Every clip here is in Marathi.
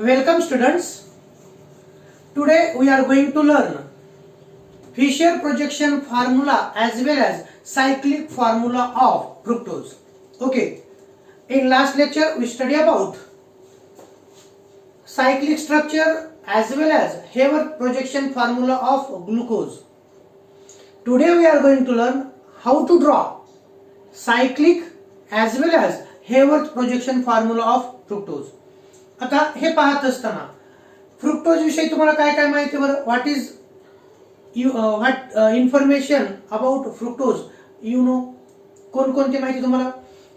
Welcome students. Today we are going to learn Fisher projection formula as well as cyclic formula of fructose. Okay. In last lecture we studied about cyclic structure as well as Hayward projection formula of glucose. Today we are going to learn how to draw cyclic as well as Hayward projection formula of fructose. आता हे पाहत असताना फ्रुक्टोज विषयी तुम्हाला काय काय माहिती बरं? What is information about fructose you know? कोणकोणती माहिती तुम्हाला?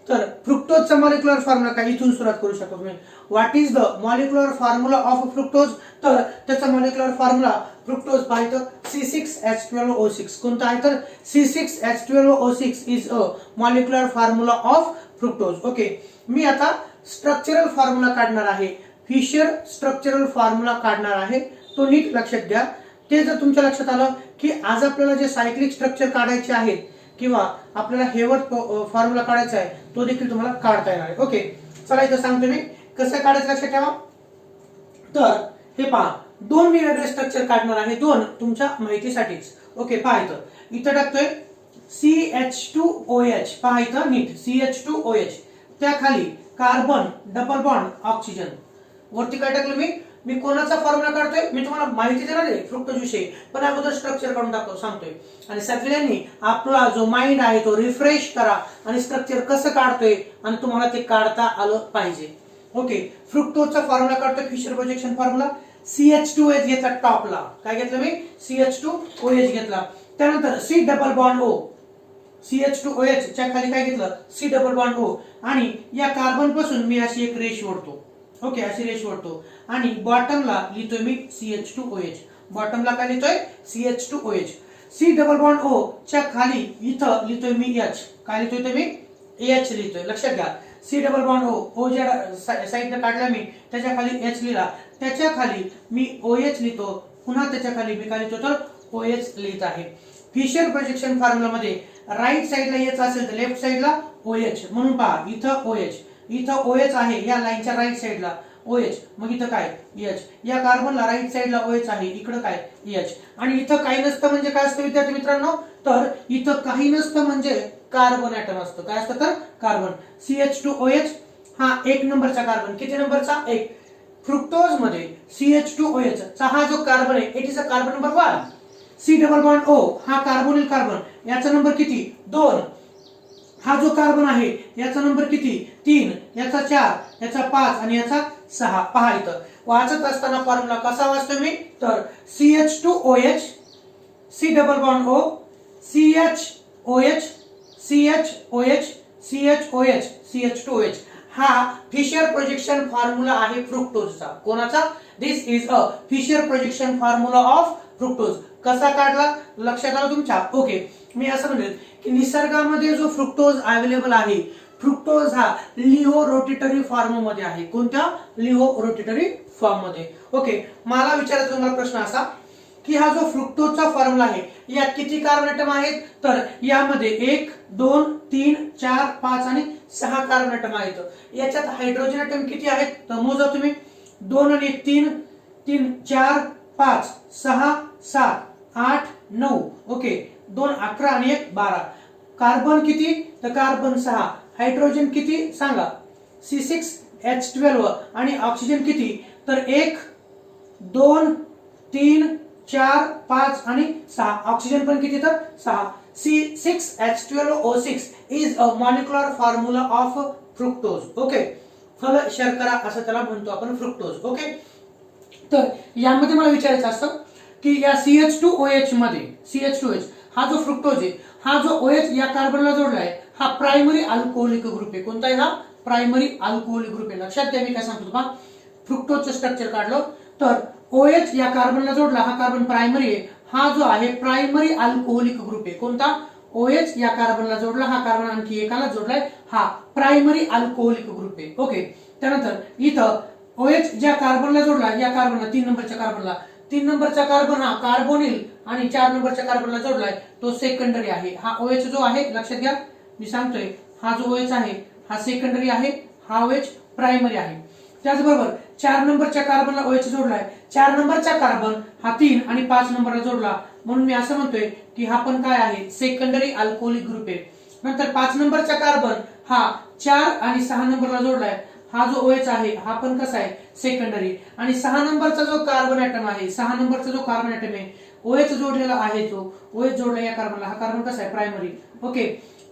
तर फ्रुक्टोजचा मॉलिक्युलर फॉर्म्युला काय इथून सुरुवात करू शकतो तुम्ही. What is the molecular formula of fructose? तर त्याचा मॉलिक्युलर फॉर्म्युला फ्रुक्टोज पाहिजे C6H12O6. कोणता आहे तर C6H12O6 is a molecular formula of fructose. Okay, मी आता स्ट्रक्चरल फॉर्म्युला काढणार आहे. फिशर स्ट्रक्चरल फॉर्म्युला काढणार आहे, तो नीट लक्षात घ्या. ते जर तुमच्या लक्षात आलं की आज आपल्याला जे सायक्लिक स्ट्रक्चर काढायचे आहेत किंवा आपल्याला हेवर्ड फॉर्म्युला काढायचा आहे तो देखील तुम्हाला काढता येणार आहे. ओके, चला इथं सांगतो मी कसं काढायचं, लक्षात ठेवा. तर हे पहा, दोन मी वेगळे स्ट्रक्चर काढणार आहे, दोन तुमच्या माहितीसाठीच. ओके, पहा इथं टाकतोय CH2OH. पहा इथं नीट CH2OH, त्या खाली कार्बन डबल बॉन्ड ऑक्सिजन. वरती काय टाकलं मी कोणाचा फॉर्म्युला काढतोय, मी तुम्हाला माहिती देणार आहे फ्रुक्टोज विषयी, पण अगोदर स्ट्रक्चर काढून टाकतो सांगतोय. आणि सगळ्यांनी आपला जो माइंड आहे तो रिफ्रेश करा आणि स्ट्रक्चर कसं काढतोय आणि तुम्हाला ते काढता आलं पाहिजे. ओके, फ्रुक्टोजचा फॉर्म्युला काढतोय, फिशर प्रोजेक्शन फॉर्म्युला. CH2OH घेतला टॉपला. काय घेतलं मी? CH2OH घेतला. त्यानंतर C double bond O. CH2OH च्या खाली काय घेतलं? C double bond O. आणि या कार्बन पासून मी अशी एक रेष ओढतो. ओके, अशी रेष ओढतो आणि बॉटमला लिहितोय मी CH2OH. बॉटमला काय लिहितोय? CH2OH. C double bond O च्या खाली इथं लिहितोय मी H. काय लिहितोय ते मी? H लिहितोय. लक्षात घ्या, C डबल बॉन्ड O ज्या साईडने काढला मी त्याच्या खाली H लिहिला, त्याच्या खाली मी OH लिहितो, पुन्हा त्याच्या खाली मी काय लिहितो तर OH लिहित आहे. फिशर प्रोजेक्शन फॉर्म्युला मध्ये राईट साइडला H असेल तर लेफ्ट साइडला OH. म्हणून पहा इथं OH, इथं OH आहे या लाईनच्या राईट साइडला OH, मग इथं काय H. या कार्बनला राईट साइडला OH आहे, इकडं काय H. आणि इथं काही नसतं म्हणजे काय असतं विद्यार्थी मित्रांनो? तर इथं काही नसतं म्हणजे कार्बन ऍटम असतं. काय असतं तर कार्बन. CH2OH हा एक नंबरचा कार्बन. किती नंबरचा? एक. फ्रुक्टोज मध्ये CH2OH चा हा जो कार्बन आहे it is a carbon number 1. C double bond O हा कार्बोनिल कार्बन, याचा नंबर किती? 2. हा जो कार्बन आहे याचा नंबर किती? 3, याचा 4, याचा 5 आणि याचा 6. पहा इथं वाचत असताना फॉर्म्युला कसा वाचतोय मी तर CH2OH C double bond O CHOH CHOH CHOH CH2OH. हा फिशर प्रोजेक्शन फॉर्म्युला आहे फ्रुक्टोजचा. कोणाचा? This is a Fischer projection formula of fructose. कसा काढला लक्षात आलं तुमच्या? ओके, मी असं म्हणेल की निसर्गामध्ये जो फ्रुक्टोज अवेलेबल आहे, फ्रुक्टोज हा लिओ रोटेटरी फॉर्म मध्ये आहे. कोणत्या? लिओ रोटेटरी फॉर्म मध्ये. ओके, मला विचारायचा तुम्हाला प्रश्न असा की हा जो फ्रुक्टोजचा फॉर्म्युला आहे यात किती कार्बन ऍटम आहेत? तर यामध्ये 1 2 3 4 5 आणि 6 कार्बन ऍटम आहेत. याच्यात हायड्रोजन ऍटम किती आहेत तर मोजा तुम्ही. 2 आणि 1 3 3 4 5 6 7 8 9. ओके, 2 11 आणि 1 12. कार्बन किती तर कार्बन 6. हायड्रोजन किती सांगा? C6H12 आणि ऑक्सिजन किती तर 1 2 3 4 5 आणि 6. ऑक्सिजन पण किती तर 6. C6H12O6 is a molecular formula of fructose. Okay, फल शर्करा असं त्याला म्हणतो आपण फ्रुक्टोज. ओके, तर यामध्ये मला विचारायचं असतं की या CH2OH मध्ये CH2OH हा जो फ्रुक्टोज आहे, हा जो OH या कार्बनला जोडलाय हा प्रायमरी अल्कोहोलिक ग्रुप आहे. कोणता आहे हा? प्रायमरी अल्कोहोलिक ग्रुप आहे. लक्षात घ्या मी काय सांगतो तुम्हाला. फ्रुक्टोजचं स्ट्रक्चर काढलं तर OH या कार्बनला जोडला, हा कार्बन प्रायमरी आहे. हा जो आहे प्रायमरी अल्कोहोलिक ग्रुप आहे. कोणता? OH या कार्बनला जोडला, हा कार्बन आणखी एकाला जोडलाय, हा प्रायमरी अल्कोहोलिक ग्रुप आहे. ओके, त्यानंतर इथं OH ज्या कार्बनला जोडला या कार्बनला 3 नंबरच्या कार्बनला, 3 नंबरचा कार्बन हा कार्बोनिल आणि 4 नंबरच्या कार्बनला जोडलाय, तो सेकंडरी आहे. हा OH जो आहे लक्षात घ्या मी सांगतोय, हा जो OH आहे हा सेकंडरी आहे, हा OH प्रायमरी आहे. त्याचबरोबर 4 नंबरच्या कार्बनला OH जोडलाय, 4 नंबरचा कार्बन हा 3 आणि 5 नंबरला जोडला, म्हणून मी असं म्हणतोय की हा पण काय आहे, सेकंडरी अल्कोहोलिक ग्रुप आहे. नंतर 5 नंबरचा कार्बन हा 4 आणि 6 नंबरला जोडलाय, हा जो OH आहे हा पण कसा आहे, सेकंडरी. आणि 6 नंबरचा जो कार्बन ॲटम आहे, 6 नंबरचा जो कार्बन ॲटम आहे OH जोडलेला आहे, जो OH जोडला या कार्बनला, हा कार्बन कसा आहे, प्रायमरी. ओके,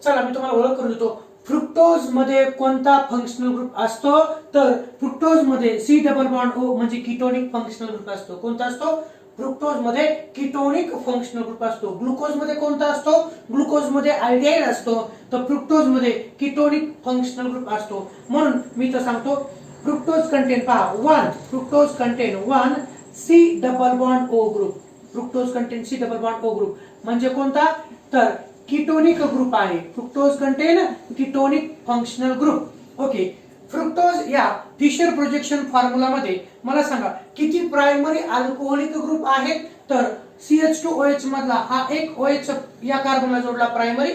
चला मी तुम्हाला ओळख करून देतो. फ्रुक्टोज मध्ये कोणता फंक्शनल ग्रुप असतो, तर फ्रुक्टोज मध्ये C डबल बॉन्ड O म्हणजे कीटोनिक फंक्शनल ग्रुप असतो. कोणता असतो, फ्रुक्टोज मध्ये कीटोनिक फंक्शनल ग्रुप असतो. ग्लुकोज मध्ये कोणता असतो, ग्लुकोज मध्ये अल्डिहाइड असतो, तर फ्रुक्टोज मध्ये कीटोनिक फंक्शनल ग्रुप असतो. म्हणून मी तर सांगतो फ्रुक्टोज कंटेन पहा 1, fructose content 1 C double bond O group. Fructose content C double bond O group म्हणजे कोणता, तर कीटोनिक ग्रुप आहे. Fructose content ketonic functional group. Okay, fructose या फिशर प्रोजेक्शन फॉर्म्युला मध्ये मला सांगा किती प्रायमरी अल्कोहोलिक ग्रुप आहेत, तर CH2OH मधला हा एक OH या कार्बनला जोडला प्रायमरी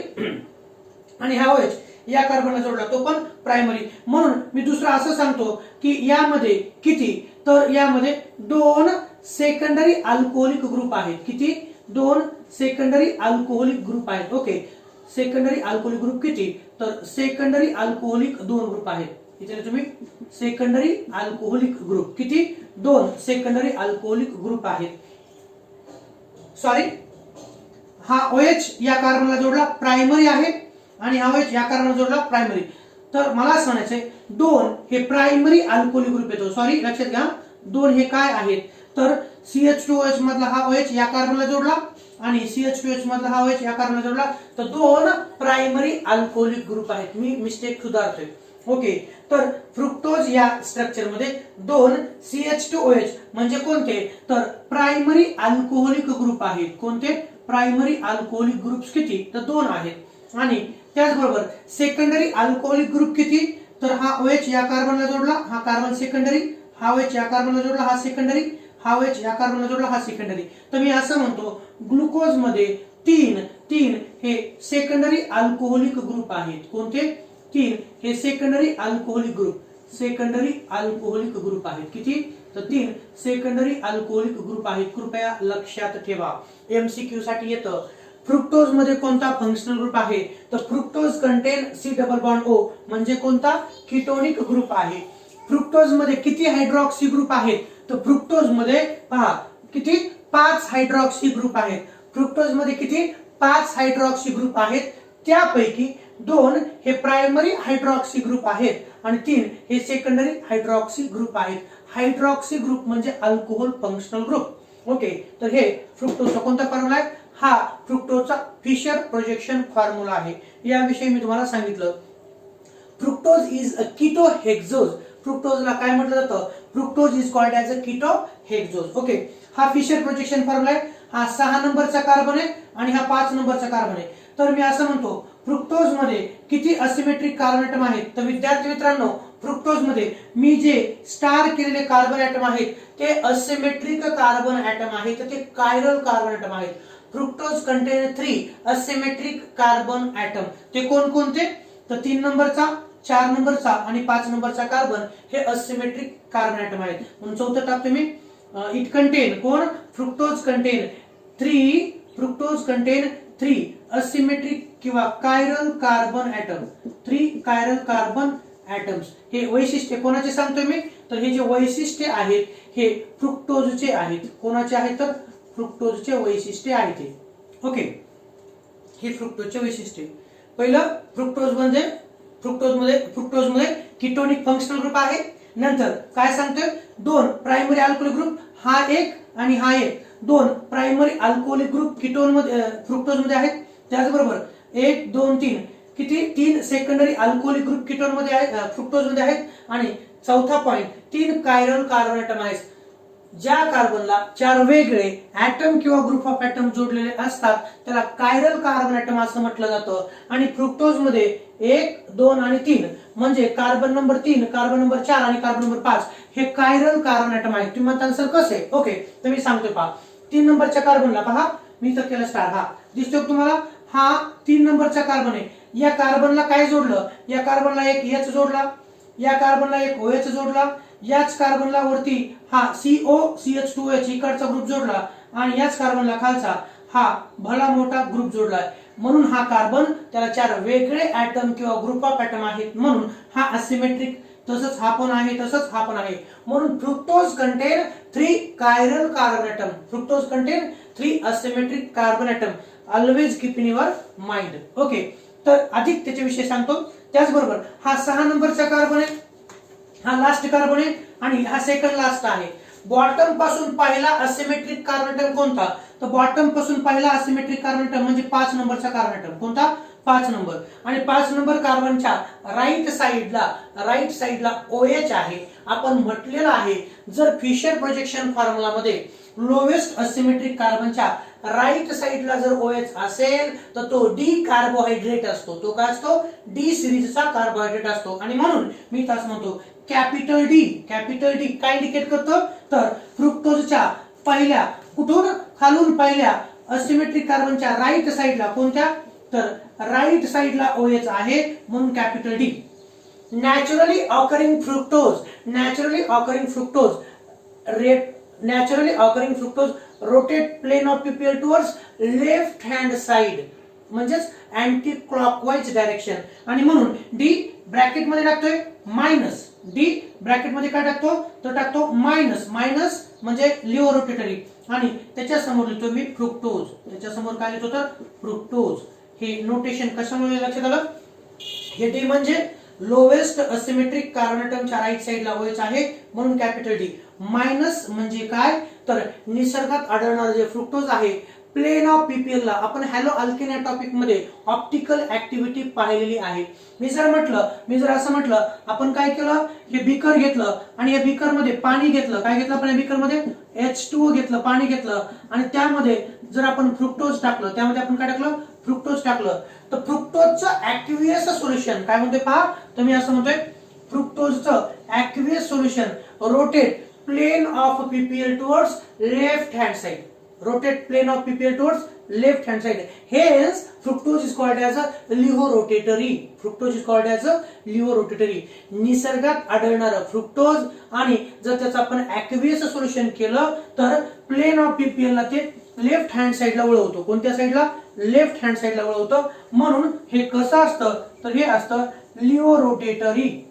आणि हा OH या कार्बनला जोडला तो पण प्रायमरी. म्हणून मी दुसरं असं सांगतो की यामध्ये किती, तर यामध्ये 2 सेकंडरी अल्कोहोलिक ग्रुप आहेत. किती, 2 सेकंडरी अल्कोहोलिक ग्रुप आहेत. ओके, सेकंडरी अल्कोहोलिक ग्रुप किती, तर सेकंडरी अल्कोहोलिक 2 ग्रुप आहेत. इथे तुम्ही सेकंडरी अल्कोहोलिक ग्रुप किती, 2 सेकंडरी अल्कोहोलिक ग्रुप आहेत. सॉरी, हा OH या कार्बनला जोडला प्रायमरी आहे आणि हा OH या कार्बनला जोडला प्रायमरी. तर मला असं म्हणायचंय 2 हे प्रायमरी अल्कोहोलिक ग्रुप येतो. सॉरी, लक्षात घ्या 2 हे काय आहेत, तर CH2OH मधला हा OH या कार्बनला जोडला आणि CH2OH मधला हा OH या कार्बनला जोडला, तर 2 प्रायमरी अल्कोहोलिक ग्रुप आहेत. मी मिस्टेक सुधारतोय. ओके, तर फ्रुक्टोज या स्ट्रक्चर मध्ये 2 CH2OH म्हणजे कोणते, तर प्रायमरी अल्कोहोलिक ग्रुप आहेत. कोणते, प्रायमरी अल्कोहोलिक ग्रुप्स किती, तर 2 आहेत. आणि त्याचबरोबर सेकंडरी अल्कोहोलिक ग्रुप किती, तर हा OH या कार्बनला जोडला, हा कार्बन सेकंडरी, हा OH या कार्बनला जोडला, हा सेकंडरी, हा OH या कार्बनला जोडला, हा सेकंडरी. तर मी असं म्हणतो ग्लुकोज मध्ये 3 हे सेकंडरी अल्कोहोलिक ग्रुप आहेत. कोणते, 3 हे secondary alcoholic group, secondary alcoholic group आहेत. किती, तर 3 सेकंडरी अल्कोहोलिक ग्रुप आहेत. कृपया लक्षात ठेवा, MCQ साठी येतं. फ्रुक्टोज मध्ये कोणता फंक्शनल ग्रुप आहे, तर fructose content C double bond O म्हणजे कोणता, कीटोनिक ग्रुप आहे. फ्रुक्टोज मध्ये किती हायड्रॉक्सी ग्रुप आहेत, तर फ्रुक्टोज मध्ये पहा किती, 5 हायड्रॉक्सी ग्रुप आहेत. फ्रुक्टोज मध्ये किती, 5 हायड्रॉक्सी ग्रुप आहेत. त्यापैकी 2 हे प्रायमरी हायड्रॉक्सी ग्रुप आहेत आणि 3 हे सेकंडरी हायड्रॉक्सी ग्रुप आहेत. हायड्रॉक्सी ग्रुप म्हणजे अल्कोहोल फंक्शनल ग्रुप. ओके, तर हे फ्रुक्टोजचा कोणता फॉर्म्युला आहे, हा फ्रुक्टोजचा फिशर प्रोजेक्शन फॉर्म्युला आहे. याविषयी मी तुम्हाला सांगितलं. Fructose is a कीटोहेक्सोज. फ्रुक्टोजला काय म्हटलं जातं, fructose is called as a ketohexose. Okay, हा फिशर प्रोजेक्शन फॉर्म्युला आहे. हा 6 नंबरचा कार्बन आहे आणि हा 5 नंबरचा कार्बन आहे. तर मी असं म्हणतो फ्रुक्टोज मध्ये किती असिमेट्रिक कार्बन ॲटम आहेत, तर विद्यार्थी मित्रांनो फ्रुक्टोज मध्ये मी जे स्टार केलेले कार्बन ॲटम आहेत ते असिमेट्रिक कार्बन ॲटम आहेत, ते कायरल कार्बन ॲटम आहेत. Fructose contain 3 asymmetric carbon atom. ते कोणकोणते, तर 3 नंबरचा, 4 नंबरचा आणि 5 नंबरचा कार्बन हे असिमेट्रिक कार्बन ॲटम आहेत. म्हणून चौथं टाकतो मी, इट कंटेन कोण, fructose contain 3, fructose contain 3 asymmetric किंवा chiral carbon atom, 3 chiral carbon atoms. हे वैशिष्ट्य कोणाचे सांगतोय मी, तर हे जे वैशिष्ट्य आहेत हे फ्रुक्टोजचे आहेत. कोणाचे आहेत, तर फ्रुक्टोजचे वैशिष्ट्य आहेत हे. ओके, हे फ्रुक्टोजचे वैशिष्ट्य. पहिलं फ्रुक्टोज मध्ये कीटोनिक फंक्शनल ग्रुप आहे. नंतर काय सांगतोय, 2 प्रायमरी अल्कोहोलिक ग्रुप, हा एक आणि हा एक, 2 प्रायमरी अल्कोहोलिक ग्रुप कीटोन मध्ये फ्रुक्टोज मध्ये आहेत. त्याचबरोबर 1 2 3 किती, 3 सेकंडरी अल्कोहोलिक ग्रुप कीटोन मध्ये आहेत, फ्रुक्टोज मध्ये आहेत. आणि चौथा पॉइंट, 3 कायरल कार्बन ॲटम आहेत. ज्या कार्बनला 4 वेगळे ॲटम किंवा ग्रुप ऑफ ॲटम जोडलेले असतात त्याला कायरल कार्बन ॲटम असं म्हटलं जातं. आणि फ्रुक्टोज मध्ये 1 2 आणि 3 म्हणजे कार्बन नंबर 3, कार्बन नंबर 4 आणि कार्बन नंबर 5 हे कायरल कार्बन ॲटम आहेत. तुम्ही म्हणता सर कसे, ओके, तर मी सांगतोय पहा. 3 नंबरच्या कार्बनला पहा, मी तर केलं स्टार, हा दिसतोय तुम्हाला, हा 3 नंबरचा कार्बन आहे. या कार्बनला काय जोडलं, या कार्बनला एक H जोडला, या कार्बनला एक OH जोडला, याच कार्बनला वरती हा COCH2OH इकडचा ग्रुप जोडला आणि याच कार्बनला खालचा हा भला मोठा ग्रुप जोडलाय, म्हणून हा कार्बन त्याला 4 वेगळे ऍटम किंवा ग्रुप ऑफ ऍटम आहेत, म्हणून हा असिमेट्रिक. तसंच हा पण आहे, तसंच हा पण आहे, म्हणून fructose contain 3 chiral carbon atom. Fructose contain 3 asymmetric carbon atom. Always keep in your mind. Okay, तर अधिक त्याच्याविषयी सांगतो. त्याचबरोबर हा 6 नंबरचा कार्बन आहे, हा लास्ट कार्बन आहे आणि हा सेकंड लास्ट आहे. बॉटम पासून पहिला असिमेट्रिक कार्बन ऍटम कोणता? तर बॉटम पासून पहिला असिमेट्रिक कार्बन ऍटम म्हणजे 5 नंबरचा कार्बन ऍटम. कोणता? 5 नंबर. आणि 5 नंबर कार्बनच्या राईट साइडला OH आहे. आपण म्हटलेलं आहे जर फिशर प्रोजेक्शन फॉर्म्युला मध्ये लोवेस्ट असिमेट्रिक कार्बनच्या राईट साइडला जर OH असेल तर तो डी कार्बोहायड्रेट असतो. तो काय असतो? डी सिरीजचा कार्बोहायड्रेट असतो. आणि म्हणून मी तास म्हणतो कॅपिटल डी काय इंडिकेट करतो? तर फ्रुक्टोजच्या पहिल्या कुठून खालून पहिल्या असिमेट्रिक कार्बनच्या राईट साइडला कोणत्या? तर राईट साइडला OH आहे, म्हणून capital D. Naturally occurring fructose rotate plane of PPL towards left hand side, म्हणजेच अँटी क्लॉकवाईज डायरेक्शन. आणि म्हणून डी ब्रॅकेट मध्ये टाकतोय मायनस. डी ब्रॅकेट मध्ये काय टाकतो? तर टाकतो मायनस म्हणजे लिओ रोटेटरी. आणि त्याच्या समोर लिहितो मी फ्रुक्टोज. त्याच्या समोर काय लिहितो? तर फ्रुक्टोज. हे नोटेशन कशामुळे लक्षात आलं? हे डी म्हणजे लोवेस्ट असिमेट्रिक कार्बन ऍटमच्या राईट साइडला OH आहे, म्हणून कॅपिटल डी. मायनस म्हणजे काय? तर निसर्गात आढळणारे जे फ्रुक्टोज आहे प्लेन ऑफ पीपीएल ला आपण हॅलो अल्केन या टॉपिक मध्ये ऑप्टिकल ऍक्टिव्हिटी पाहिलेली आहे. मी जर असं म्हटलं, आपण काय केलं? हे बीकर घेतलं आणि या बीकर मध्ये पाणी घेतलं. काय घेतलं आपण? या बीकर मध्ये H2O घेतलं, पाणी घेतलं आणि त्यामध्ये जर आपण फ्रुक्टोज टाकलं, त्यामध्ये आपण काय टाकलं? फ्रुक्टोज टाकलं. तर फ्रुक्टोजचं ऍक्वियस सोल्युशन काय म्हणते पहा. तर मी असं म्हणतोय फ्रुक्टोजचं aqueous solution rotate plane of PPL towards left hand side. Hence, fructose is called as a lihorotatory. निसर्गात आढळणारं फ्रुक्टोज आणि जर त्याचं आपण ऍक्वियस सोल्युशन केलं तर प्लेन ऑफ पीपीएल ला ते लेफ्ट हँड साइडला वळवतो. कोणत्या साइडला? लेफ्ट हँड साइडला वळवतो. म्हणून हे कसं असतं? तर हे असतं लिओ रोटेटरी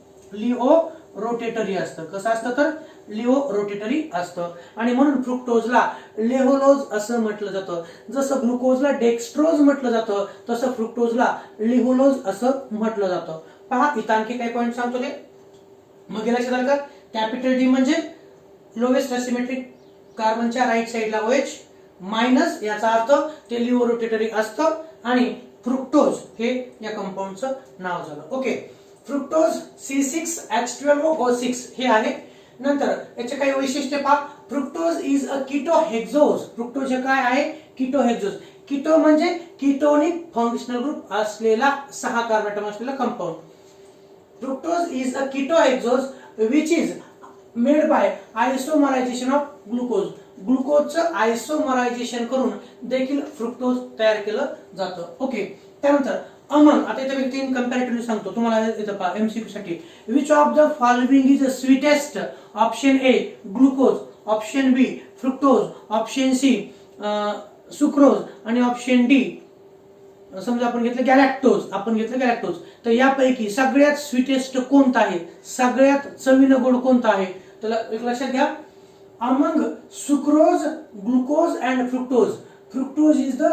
असतं. कसं असतं? तर लिओ रोटेटरी असतं. आणि म्हणून फ्रुक्टोजला लेहोलोज असं म्हटलं जातं. जसं ग्लुकोजला डेक्स्ट्रोज म्हटलं जातं तसं फ्रुक्टोजला लिहोलोज असं म्हटलं जातं. पहा इथं आणखी काही पॉईंट सांगतो ते मग लक्षात आलं का? कॅपिटल डी म्हणजे लोवेस्ट असिमेट्रिक कार्बनच्या राईट साइडला OH, मायनस याचा अर्थ ते लिओ रोटेटरी असतं आणि फ्रुक्टोज हे या कंपाऊंडचं नाव झालं. ओके, फ्रुक्टोज C6H12O6 हे आहे. नंतर याचे काही वैशिष्ट्य पहा. Fructose is a ketohexose. Fructose हे काय आहे? कीटोहेक्सोज. कीटो म्हणजे कीटोनिक फंक्शनल ग्रुप असलेला 6 कार्बन ऍटम असलेला compound. Fructose is a ketohexose which is made by isomerization of glucose. ग्लुकोजचं आयसोमरायझेशन करून देखील फ्रुक्टोज तयार केलं जातं. ओके, त्यानंतर अमंग, आता इथे मी 3 कंपॅरेटिव्हली सांगतो तुम्हाला इथं पहा MCQ साठी. Which of the following is the sweetest? Option A glucose, option B fructose, option C sucrose आणि ऑप्शन डी समजा आपण घेतलं गॅलॅक्टोज. तर यापैकी सगळ्यात स्वीटेस्ट कोणता आहे? सगळ्यात चवीनं गोड कोणता आहे? तर एक लक्षात घ्या. Among sucrose, glucose and fructose is the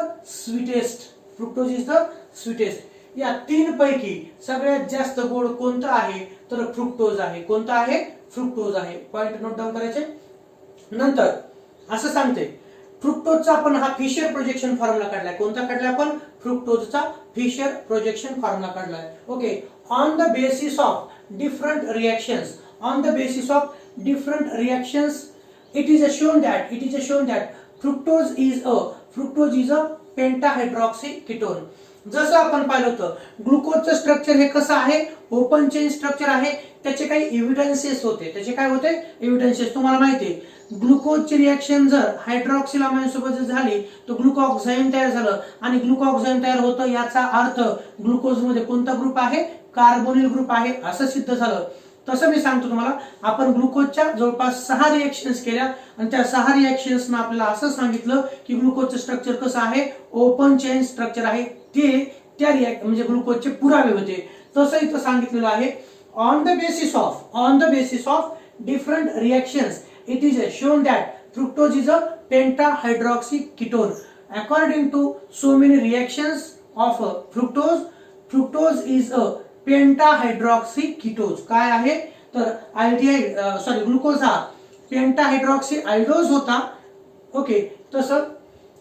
sweetest. या 3 पैकी सगळ्यात जास्त गोड कोणतं आहे? तर फ्रुक्टोज आहे. कोणतं आहे? फ्रुक्टोज आहे. पॉइंट नोट डाऊन करायचे. नंतर असं सांगते फ्रुक्टोजचा आपण हा फिशर प्रोजेक्शन फॉर्म्युला काढलाय. कोणता काढलाय आपण? फ्रुक्टोजचा फिशर प्रोजेक्शन फॉर्म्युला काढलाय. Okay, on the basis of different reactions it is shown that fructose is a pentahydroxy ketone. जसं आपण पाहिलं होतं ग्लुकोजचं स्ट्रक्चर हे कसं आहे? ओपन चेन स्ट्रक्चर आहे. त्याचे काही एव्हिडन्सेस होते. तुम्हाला माहिती आहे ग्लुकोजची रिएक्शन जर हायड्रॉक्सिल अमाइन सोबत जर झाली तर ग्लुकॉक्साईन तयार झालं आणि ग्लुकॉक्साईन तयार होतं याचा अर्थ ग्लुकोज मध्ये कोणता ग्रुप आहे? कार्बोनिल ग्रुप आहे असं सिद्ध झालं. तसं मी सांगतो तुम्हाला, आपण ग्लुकोजच्या जवळपास 6 रिएक्शन्स केल्या आणि त्या 6 रिएक्शन्सना आपल्याला असं सांगितलं की ग्लुकोजचं स्ट्रक्चर कसं आहे, ओपन चेन स्ट्रक्चर आहे, ते त्या म्हणजे ग्लुकोजचे पुरावे होते. तसं इथं सांगितलेलं आहे, on the basis of different reactions it is shown that fructose is a pentahydroxy ketone. According to so many reactions of fructose is a pentahydroxy ketone. काय आहे तर अल्डिहाइड ग्लुकोज हा पेंटाहायड्रॉक्सी आल्डोज होता. ओके, तसं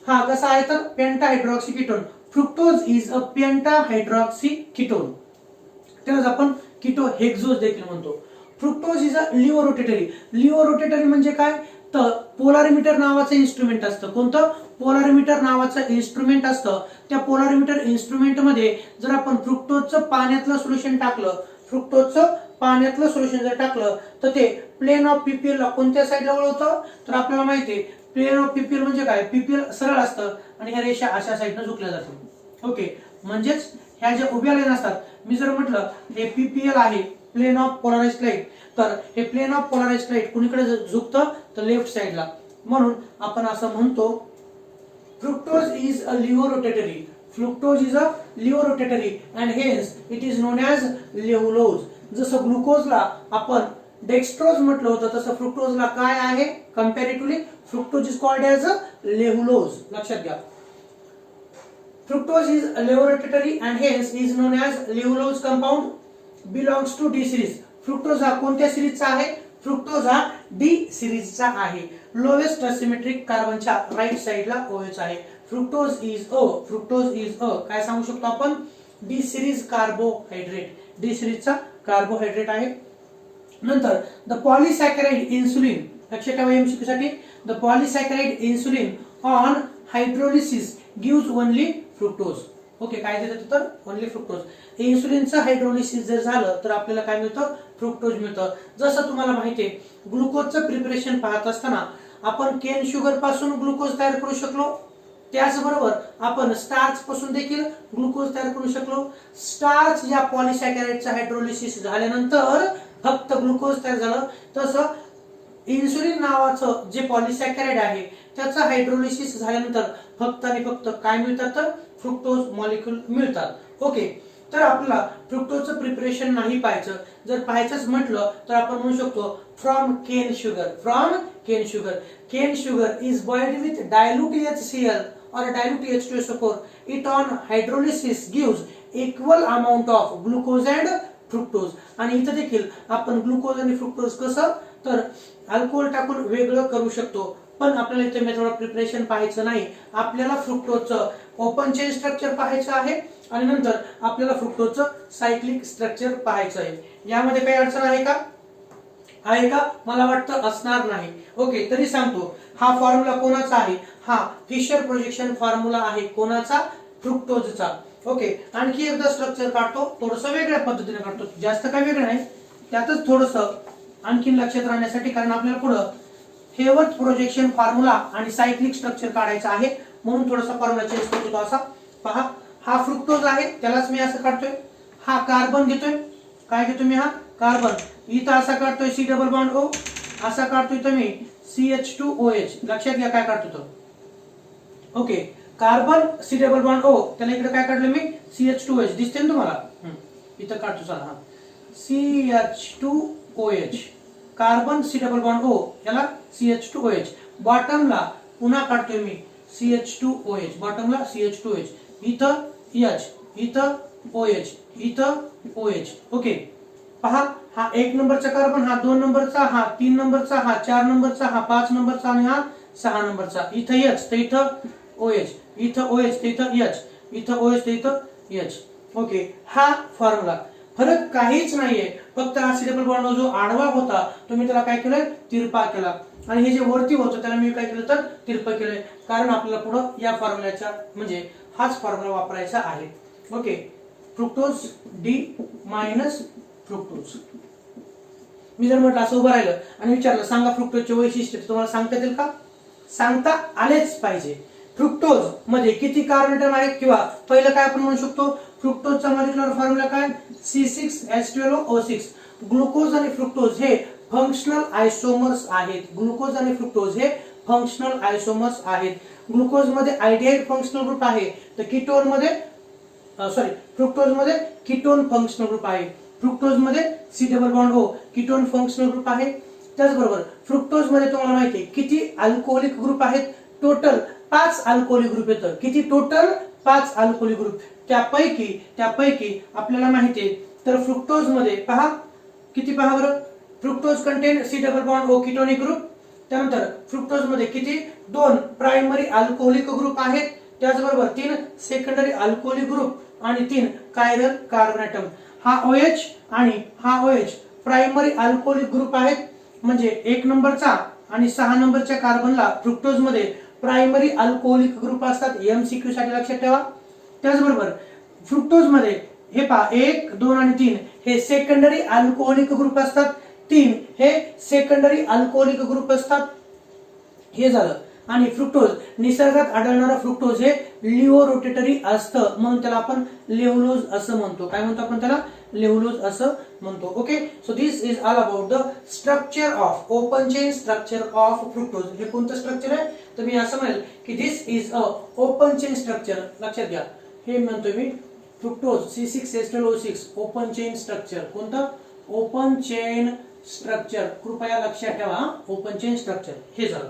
हा कसा आहे तर pentahydroxy ketone. Fructose is a pentahydroxy ketone. त्यालाच आपण कीटोहेक्सोज देखील म्हणतो. फ्रुक्टोज इज अ लिओरोटेटरी म्हणजे काय तर पोलारिमीटर नावाचं इन्स्ट्रुमेंट असतं. कोणतं? पोलारिमीटर नावाचं इन्स्ट्रुमेंट असतं. त्या पोलारिमीटर इन्स्ट्रुमेंट मध्ये जर आपण फ्रुक्टोजचं पाण्यातलं सोल्युशन जर टाकलं तर ते प्लेन ऑफ पीपीएल ला कोणत्या साईडला वळवतं तर आपल्याला माहिती आहे प्लेन ऑफ पीपीएल म्हणजे काय, पीपीएल सरळ असतं आणि ह्या रेषा अशा साईडनं झुकल्या जातात. ओके, म्हणजेच ह्या ज्या उभ्या लाईन असतात, मी जर म्हटलं हे पीपीएल आहे प्लेन ऑफ पोलराइज्ड लाईट, तर हे प्लेन ऑफ पोलराइज्ड लाईट कुणीकडे झुकतं तर लेफ्ट साईडला. म्हणून आपण असं म्हणतो fructose is a laevorotatory and hence it is known as laevulose. जसं ग्लुकोजला आपण डेक्स्ट्रोज म्हटलं होतं तसं फ्रुक्टोजला काय आहे comparatively fructose is called as a laevulose. लक्षात घ्या, fructose is laevorotatory and hence is known as laevulose compound belongs to D series. Fructose हा कोणत्या सिरीजचा आहे? फ्रुक्टोज हा डी सिरीजचा आहे. लोवेस्ट सिमेट्रिक कार्बनच्या राईट साइडला OH आहे. फ्रुक्टोज इज अ काय सांगू शकतो आपण? D series carbohydrate. डी सिरीजचा कार्बोहायड्रेट आहे. नंतर द पॉलिसॅकराइड इन्सुलिन. लक्षात ठेवा एमसीक्यू साठी, the polysaccharide insulin on hydrolysis gives only fructose. Okay, काय देतात तर ओनली फ्रुक्टोज. इन्सुलिनचं हायड्रोलिसिस जर झालं तर आपल्याला काय मिळतं? फ्रुक्टोज मिळतं. जसं तुम्हाला माहिती आहे ग्लुकोजचं प्रिपरेशन पाहत असताना आपण केन शुगर पासून ग्लुकोज तयार करू शकलो, त्याचबरोबर आपण स्टार्च पासून देखील ग्लुकोज तयार करू शकलो. स्टार्च या पॉलिसॅकराइडचं हायड्रोलिसिस झाल्यानंतर फक्त ग्लुकोज तयार झालं. तसं इन्सुलिन नावाचं जे पॉलिसॅकराइड आहे त्याचं हायड्रोलिसिस झाल्यानंतर फक्त आणि फक्त काय मिळतात तर फ्रुक्टोज मॉलिक्यूल मिळतात. ओके, तर आपल्याला फ्रुक्टोजचं प्रिपरेशन नाही पाहायचं. जर पाहायचंच म्हटलं तर आपण म्हणू शकतो from cane sugar. Cane sugar is boiled with dilute HCl or dilute H2SO4. It on hydrolysis gives equal amount of glucose and fructose. आणि इथं देखील आपण ग्लुकोज आणि फ्रुक्टोज कसं तर अल्कोहोल टाकून वेगळं करू शकतो. पण आपल्याला इथे मेथड ऑफ प्रिपरेशन पाहायचं नाही. आपल्याला फ्रुक्टोजचं ओपन चेन स्ट्रक्चर पाहायचं आहे आणि नंतर आपल्याला फ्रुक्टोजचं सायक्लिक स्ट्रक्चर पाहायचं आहे. यामध्ये काही अडचण आहे का? मला वाटतं असणार नाही. ओके, तरी सांगतो हा फॉर्म्युला कोणाचा आहे? हा फिशर प्रोजेक्शन फॉर्म्युला आहे. कोणाचा? फ्रुक्टोजचा. ओके, आणखी एकदा स्ट्रक्चर काढतो, थोडंसं वेगळ्या पद्धतीने काढतो, जास्त काही वेगळं नाही, त्यातच थोडंसं आणखी लक्षात राहण्यासाठी, कारण आपल्याला पुढं हेवर्थ प्रोजेक्शन फॉर्म्युला आणि सायक्लिक स्ट्रक्चर काढायचं आहे म्हणून थोडासा फॉर्म्युला चेंज करतो. असा पहा, हा फ्रुक्टोज आहे त्यालाच मी असं काढतोय. हा कार्बन घेतोय, काय घेतो मी? हा कार्बन. इथं असा काढतोय C डबल बॉन्ड O, असा काढतोय तर मी CH2OH. लक्षात घ्या काय काढतो तो. Okay, carbon C double bond O, त्याला इकडे काय काढलं मी? CH2OH. दिसते ना तुम्हाला? इथं काढतो चला. हा CH2OH, carbon C double bond O, याला CH2OH. बॉटमला पुन्हा काढतोय मी CH2OH, बॉटमला CH2OH. इथं H, इथं OH, इथं OH. ओके, पहा, हा 1 नंबरचा कार्बन, हा 2 नंबरचा, हा 3 नंबरचा, हा 4 नंबरचा, हा 5 नंबरचा आणि हा 6 नंबरचा. इथं H तर इथं OH, इथं OH तर इथं H, इथं OH तर इथं H. ओके, हा फॉर्म्युला. फरक काहीच नाहीये, फक्त हा C डबल बॉन्ड जो आडवा होता तो मी त्याला काय केलं? तिरपा केला. आणि हे जे वरती होतं त्याला मी काय केलं तर तिरपं केलंय, कारण आपल्याला पुढं या फॉर्म्युल्याचा म्हणजे हाच फॉर्म्युला वापरायचा आहे. Okay, fructose D minus fructose. मी जर म्हटलं असं उभं राहिलं आणि विचारलं सांगा फ्रुक्टोजचे वैशिष्ट्य, तुम्हाला सांगता येतील का? सांगता आलेच पाहिजे. फ्रुक्टोज मध्ये किती कार्बन ॲटम आहेत किंवा पहिलं काय आपण म्हणू शकतो फ्रुक्टोजचा मॉलिक्युलर फॉर्म्युला काय? C6H12O6. ग्लुकोज आणि फ्रुक्टोज हे फंक्शनल आयसोमर्स आहेत. ग्लुकोज आणि फ्रुक्टोज हे फंक्शनल आयसोमर्स आहेत. ग्लुकोज मध्ये आयडिहाइड फंक्शनल ग्रुप आहे, तर कीटोन मध्ये फ्रुक्टोज मध्ये कीटोन फंक्शनल ग्रुप आहे. फ्रुक्टोज मध्ये C double bond O ketone functional group आहे. त्याचबरोबर फ्रुक्टोज मध्ये तुम्हाला माहिती आहे किती अल्कोहोलिक ग्रुप आहेत, टोटल 5 अल्कोहोलिक ग्रुप येतं. किती टोटल? 5 alcoholic group. त्यापैकी आपल्याला माहिती आहे तर फ्रुक्टोज मध्ये पहा किती, पहा बरं, fructose contain C double bond O ketonic group. त्यानंतर फ्रुक्टोज मध्ये किती? 2 प्रायमरी अल्कोहोलिक ग्रुप आहेत. त्याचबरोबर 3 सेकंडरी अल्कोहोलिक ग्रुप आणि 3 कायरल कार्बन ॲटम. हा OH आणि हा OH प्रायमरी अल्कोहोलिक ग्रुप आहेत. म्हणजे 1 नंबरचा आणि 6 नंबरच्या कार्बनला फ्रुक्टोज मध्ये प्रायमरी अल्कोहोलिक ग्रुप असतात. MCQ साठी लक्षात ठेवा. त्याचबरोबर फ्रुक्टोज मध्ये हे पहा 1, 2 आणि 3 हे सेकंडरी अल्कोहोलिक ग्रुप असतात. 3 हे सेकंडरी अल्कोहोलिक ग्रुप असतात. हे झालं. आणि फ्रुक्टोज निसर्गात आढळणारा फ्रुक्टोज हे लिओ रोटेटरी असतं, म्हणून त्याला आपण लेव्हलोज असं म्हणतो. काय म्हणतो आपण त्याला? लेव्हलोज असं म्हणतो. Okay, so this is all about the structure of open chain structure of fructose. हे कोणतं स्ट्रक्चर आहे? तर मी असं म्हणेल की this is a open chain structure. लक्षात घ्या, हे म्हणतोय मी fructose C6H12O6 open chain structure. कोणतं? Open chain structure. कृपया लक्षात ठेवा, ओपन चेन स्ट्रक्चर. हे झालं.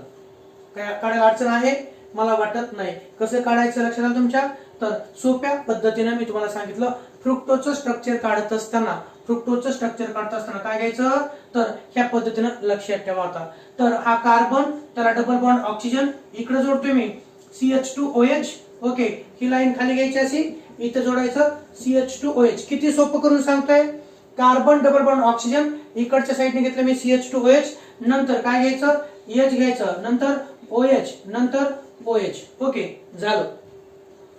काय काढायला अडचण आहे? मला वाटत नाही. कसं काढायचं लक्षात आलं तुमच्या? तर सोप्या पद्धतीने मी तुम्हाला सांगितलं. फ्रुक्टोजचं स्ट्रक्चर काढत असताना काय घ्यायचं? तर ह्या पद्धतीने लक्षात ठेवा आता. तर हा कार्बन, त्याला डबल बॉन्ड ऑक्सिजन इकडे जोडतोय मी CH2OH. ओके, ही लाईन खाली घ्यायची अशी, इथे जोडायचं CH2OH. किती सोपं करून सांगतोय? कार्बन डबल बॉन्ड ऑक्सिजन इकडच्या साईडने घेतलं मी CH2OH. नंतर काय घ्यायचं? H घ्यायचं, नंतर OH, नंतर OH. ओके, झालं.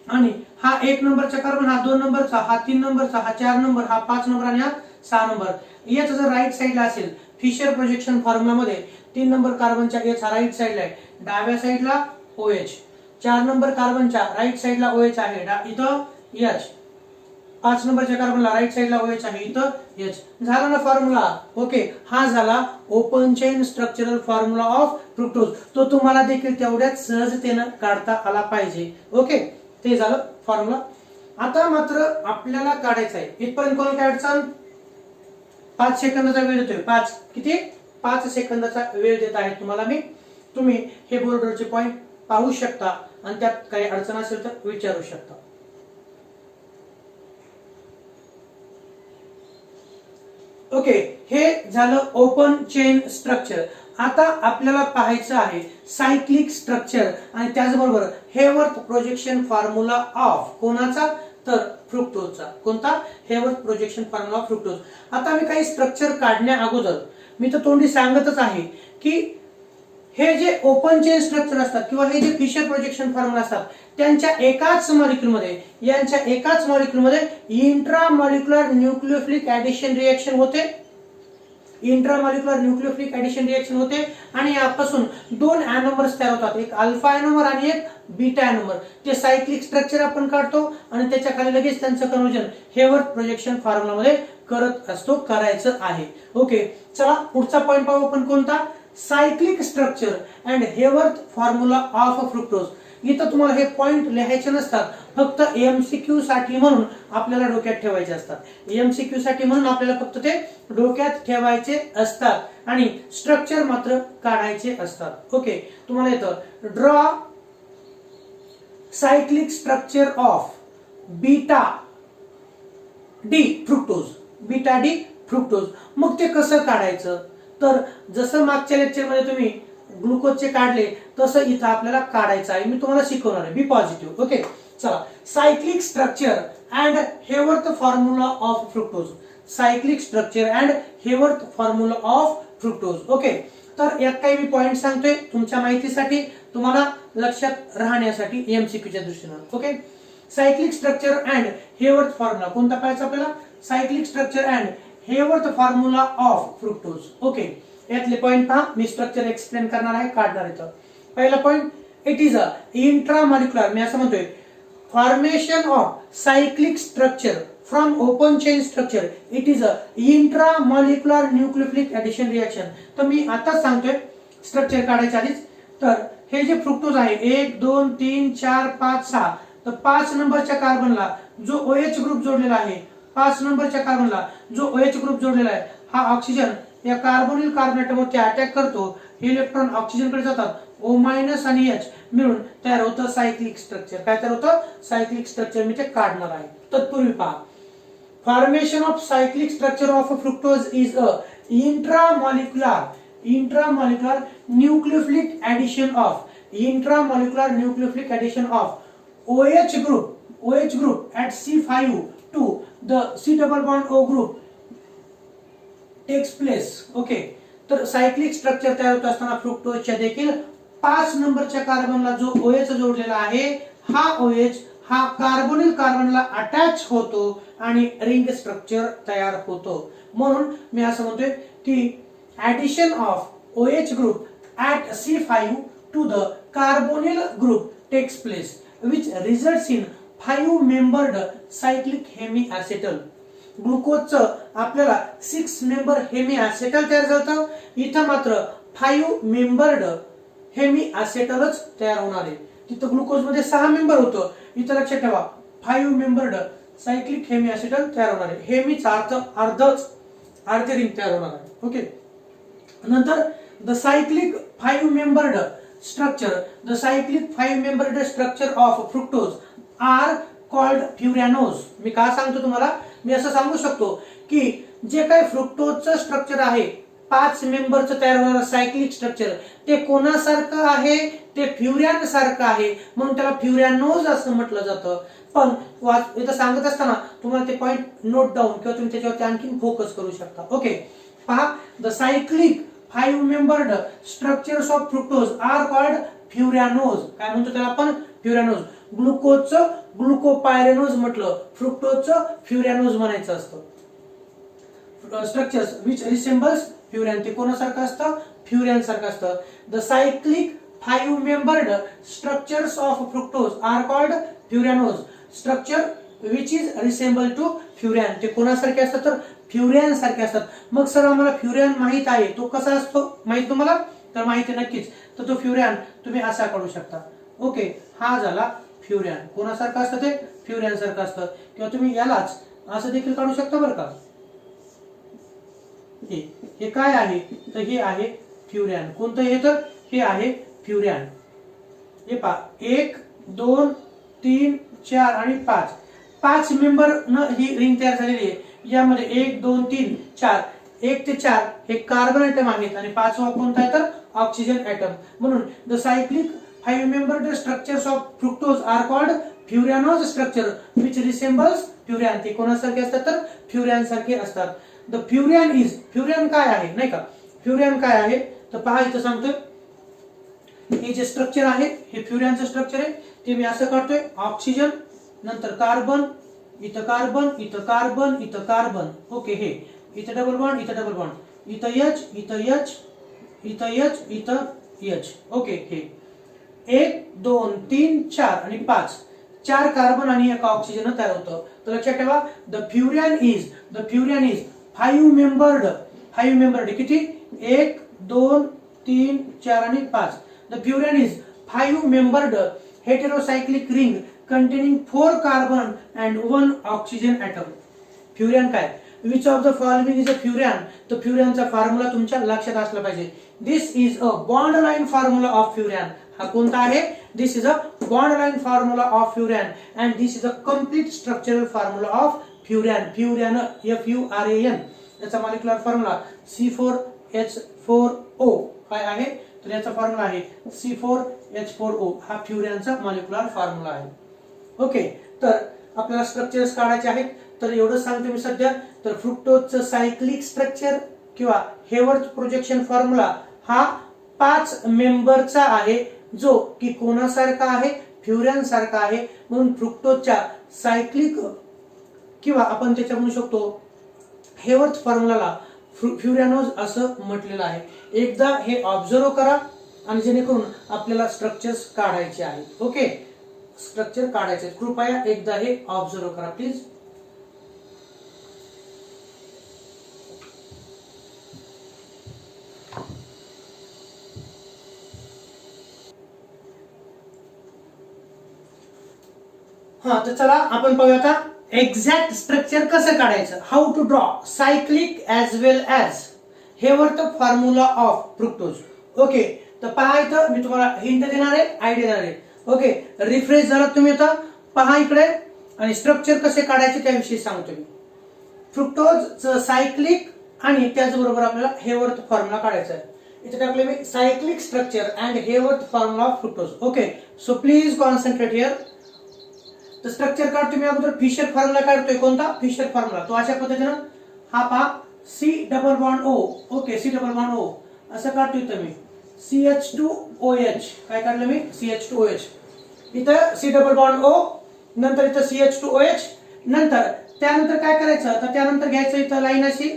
आणि हा 1 नंबरचा कार्बन, हा 2 नंबरचा, हा 3 नंबरचा, हा 4 नंबर, हा 5 नंबर आणि हा 6 नंबर. एच जर राईट साईडला असेल फिशर प्रोजेक्शन फॉर्म्युला मध्ये 3 नंबर कार्बनच्या एच हा राईट साईडला आहे, डाव्या साईडला OH. 4 नंबर कार्बनच्या राईट साईडला OH आहे, इथं H. 5 नंबरच्या कार्बनला राईट साईडला OH आहे, इथं H. झाला ना फॉर्म्युला? ओके, हा झाला open chain structural formula of fructose. तो तुम्हाला देखील तेवढ्याच सहजतेनं काढता आला पाहिजे. ओके, ते झालं फॉर्म्युला. आता मात्र आपल्याला काढायचं आहे. इथपर्यंत कोण काय अडचण? 5 सेकंदाचा वेळ देतोय. 5 सेकंदाचा वेळ देत आहे तुम्हाला मी. तुम्ही हे बोर्डवरचे पॉइंट पाहू शकता आणि त्यात काही अडचण असेल तर विचारू शकता. ओके, हे झालं ओपन चेन स्ट्रक्चर. आता आपल्याला पाहायचं आहे सायक्लिक स्ट्रक्चर आणि त्याचबरोबर हेवर्थ प्रोजेक्शन फॉर्म्युला ऑफ कोणाचा? तर फ्रुक्टोजचा. कोणता? Hayworth projection formula of fructose. आता मी काही स्ट्रक्चर काढण्या अगोदर मी तर तोंडी सांगतच आहे की हे जे ओपन चेन स्ट्रक्चर असतात किंवा हे जे फिशर प्रोजेक्शन फॉर्म्युला असतात त्यांच्या एकाच मॉलिक्युलमध्ये इंट्रामॉलिक्युलर न्यूक्लियोफिलिक ऍडिशन रिएक्शन होते. आणि यापासून 2 ऍनोमर्स तयार होतात, एक अल्फा ऍनोमर आणि एक बीटा ऍनोमर. ते सायक्लिक स्ट्रक्चर आपण काढतो आणि त्याच्या खाली लगेच त्यांचं कन्व्हर्जन हेवर्थ प्रोजेक्शन फॉर्म्युला मध्ये करायचं आहे. ओके, चला पुढचा पॉइंट पाहू आपण. कोणता? Cyclic structure and Haworth formula of fructose. इथं तुम्हाला हे पॉइंट लिहायचे नसतात, फक्त MCQ साठी म्हणून आपल्याला डोक्यात ठेवायचे असतात. MCQ साठी म्हणून आपल्याला फक्त ते डोक्यात ठेवायचे असतात आणि स्ट्रक्चर मात्र काढायचे असतात. ओके, तुम्हाला येतं draw cyclic structure of beta D fructose. मग ते कसं काढायचं? तर जसं मागच्या लेक्चर मध्ये तुम्ही ग्लुकोजचे काढले तसं इथं आपल्याला काढायचं आहे. मी तुम्हाला शिकवणार आहे. बी पॉझिटिव्ह. ओके, चला. Cyclic structure and Haworth formula of fructose. Okay, तर यात काही मी पॉइंट सांगतोय तुमच्या माहितीसाठी, तुम्हाला लक्षात राहण्यासाठी MCQच्या दृष्टीने. Okay, cyclic structure and Haworth formula कोणता पाहायचा आपल्याला? Cyclic structure and Haworth formula of fructose. Okay, यातले पॉइंट पहा. मी स्ट्रक्चर एक्सप्लेन करणार आहे, काढणार आहे. पहिला point, it is a intramolecular. मी असं म्हणतोय formation of cyclic structure from open chain structure it is a intramolecular nucleophilic addition reaction. तर मी आता सांगतोय स्ट्रक्चर काढायच्या आधीच. तर हे जे फ्रुक्टोज आहे 1 2 3 4 5 6, तर 5 नंबरच्या कार्बनला जो OH ग्रुप जोडलेला आहे, 5 नंबरच्या कार्बनला जो OH ग्रुप जोडलेला आहे, हा ऑक्सिजन या कार्बोनिल कार्बन ॲटमवरती अटॅक करतो. हे इलेक्ट्रॉन ऑक्सिजन कडे जातात, O- आणि H मिळून तयार होतं सायक्लिक स्ट्रक्चर. काय तयार होतं? सायक्लिक स्ट्रक्चर मी ते काढणार आहे. तत्पूर्वी पहा, formation of cyclic structure of fructose is a intramolecular nucleophilic addition of OH group at C5 to the C double bond O group takes place. Okay, तर सायक्लिक स्ट्रक्चर तयार होत असताना फ्रुक्टोजच्या देखील 5 नंबरच्या कार्बनला जो OH जोडलेला आहे, हा OH हा कार्बोनिल कार्बनला अटॅच होतो आणि रिंग स्ट्रक्चर तयार होतो. म्हणून मी असं म्हणतोय की addition of OH group at C5 to the carbonyl group takes place, which results in 5-membered cyclic hemiacetal. ग्लुकोजचं आपल्याला 6 मेंबर हेमिॲसेटल तयार झालं, इथं मात्र 5 मेंबर्ड हेमिॲसेटलच तयार होणार आहे. तिथं ग्लुकोज मध्ये 6 मेंबर होतं, इथं लक्षात ठेवा 5 मेंबर्ड सायक्लिक हेमिॲसेटल तयार होणार आहे. हेमीचा अर्थ अर्धे रिंग तयार होणार आहे. ओके, नंतर the cyclic 5 membered structure of fructose are called furanose. मी काय सांगतो तुम्हाला, मी असं सांगू शकतो की जे काही फ्रुक्टोजचं स्ट्रक्चर आहे 5 मेंबरचं तयार होणारं सायक्लिक स्ट्रक्चर, ते कोणासारखं आहे? ते फ्युरॅन सारखं आहे, म्हणून त्याला फ्युरॅनोज असं म्हटलं जातं. पण इथं सांगत असताना तुम्हाला ते पॉइंट नोट डाऊन किंवा तुम्ही त्याच्यावरती आणखी फोकस करू शकता. ओके, पहा, the cyclic 5 membered structures of fructose are called furanose. काय म्हणतो त्याला आपण? फ्युरॅनोज. ग्लुकोजचं ग्लुकोपायरेनोज म्हटलं, फ्रुक्टोजचं फ्युरॅनोज म्हणायचं असतं. स्ट्रक्चर्स विच रिसेंबल्स फ्युरॅन, ते कोणासारखं असतं? फ्युरॅन सारखं असतं. The cyclic 5 membered structures of fructose are called furanose. Structure which is resemble to furan, ते कोणासारखे असतात? तर फ्युरॅन सारखे असतात. मग सर आम्हाला फ्युरॅन माहित आहे, तो कसा असतो माहित तुम्हाला? तर माहिती नक्कीच. तर तो फ्युरॅन तुम्ही असा काढू शकता. ओके, हा झाला फ्युरॅन. कोणासारखं असतं? ते फ्युरॅन सारखं असतं. किंवा तुम्ही यालाच असं देखील काढू शकता बरं का. हे काय आहे? तर हे आहे फ्युरॅन. कोणतं हे? तर हे आहे फ्युरॅन. हे पहा, 1 2 3 4 आणि 5 मेंबर न ही रिंग तयार झालेली आहे. यामध्ये 1 2 3 4, 1 ते 4 हे कार्बन ऍटम आहेत आणि 5वा कोणता आहे? तर ऑक्सिजन ऍटम. म्हणून the cyclic 5 membered structures of fructose are called furanose structure which resembles furan, ते कोणासारखे असतात? तर फ्युरॅन सारखे असतात. द फ्युरॅन काय आहे नाही का? फ्युरॅन काय आहे? तर पहा, इथं सांगतोय हे जे स्ट्रक्चर आहे हे फ्युरॅनचं स्ट्रक्चर आहे. ते मी असं काढतोय, ऑक्सिजन नंतर कार्बन, इथं कार्बन, इथं कार्बन, इथं कार्बन. ओके, हे इथं डबल बॉन्ड, इथं डबल बॉन्ड, इथं H, इथं H, इथं H, इथं H. ओके, हे 1 2 3 4 आणि 5 4 कार्बन आणि 1 ऑक्सिजन तयार होतं. तर लक्षात ठेवा, द फ्युरॅन इज 5 मेंबर्ड. किती? 1 2 3 4 आणि 5. The furan is 5 membered heterocyclic ring containing 4 carbon and 1 oxygen atom. Furan काय? Which of the following is a furan? तर फ्युरॅनचा फॉर्म्युला तुमच्या लक्षात असला पाहिजे. This is a bond line formula of furan. हा कोणता आहे? This is a bond line formula of furan and this is a complete structural formula of furan. Furan FURAN, याचा मॉलिक्युलर फॉर्म्युला C4H4O. काय आहे? तर याचा फॉर्म्युला आहे C4H4O. हा फ्युरॅनचा मॉलिक्युलर फॉर्म्युला आहे. ओके, तर आपल्याला स्ट्रक्चर्स काढायचे आहेत. तर एवढं सांगतो मी सध्या. तर फ्रुक्टोजचं सायक्लिक स्ट्रक्चर किंवा हेवर्थ प्रोजेक्शन फॉर्म्युला हा 5 मेंबरचा आहे, जो की कोणासारखा आहे? फ्युरॅन सारखा आहे. म्हणून फ्रुक्टोजच्या सायक्लिक किंवा आपण त्याच्या म्हणू शकतो हेवर्थ फॉर्म्युलाला फ्युरॅनोज असं म्हटलेलं आहे. एकदा हे ऑब्झर्व करा आणि जेणेकरून आपल्याला स्ट्रक्चर्स काढायचे आहेत. ओके, स्ट्रक्चर काढायचे, कृपया एकदा हे ऑब्झर्व करा प्लीज. हा, तर चला आपण पाहूया आता एक्झॅक्ट स्ट्रक्चर कसं काढायचं. How to draw cyclic as well as Haworth the formula of fructose. Okay, तर पहा इथं मी तुम्हाला हिंट देणार आहे, आयडिया देणार आहे. ओके, रिफ्रेश झाला तुम्ही आता पहा इकडे, आणि स्ट्रक्चर कसे काढायचे त्याविषयी सांगतो मी. फ्रुक्टोज सायक्लिक आणि त्याचबरोबर आपल्याला हेवर्थ फॉर्म्युला काढायचा आहे. इथे टाकले मी cyclic structure and Haworth formula of fructose. Okay, so please concentrate here. तर स्ट्रक्चर काढतो मी अगोदर फिशर फॉर्म्युला काढतोय. कोणता? Fischer formula. तो अशा पद्धतीनं हा पहा C double bond O. Okay, C double bond O असं काढतो इथं मी. CH2OH काय काढलं मी? CH2OH. इथं सी डबल बॉन्ड ओ, नंतर इथं CH2OH, नंतर त्यानंतर काय करायचं, तर त्यानंतर घ्यायचं इथं लाईन अशी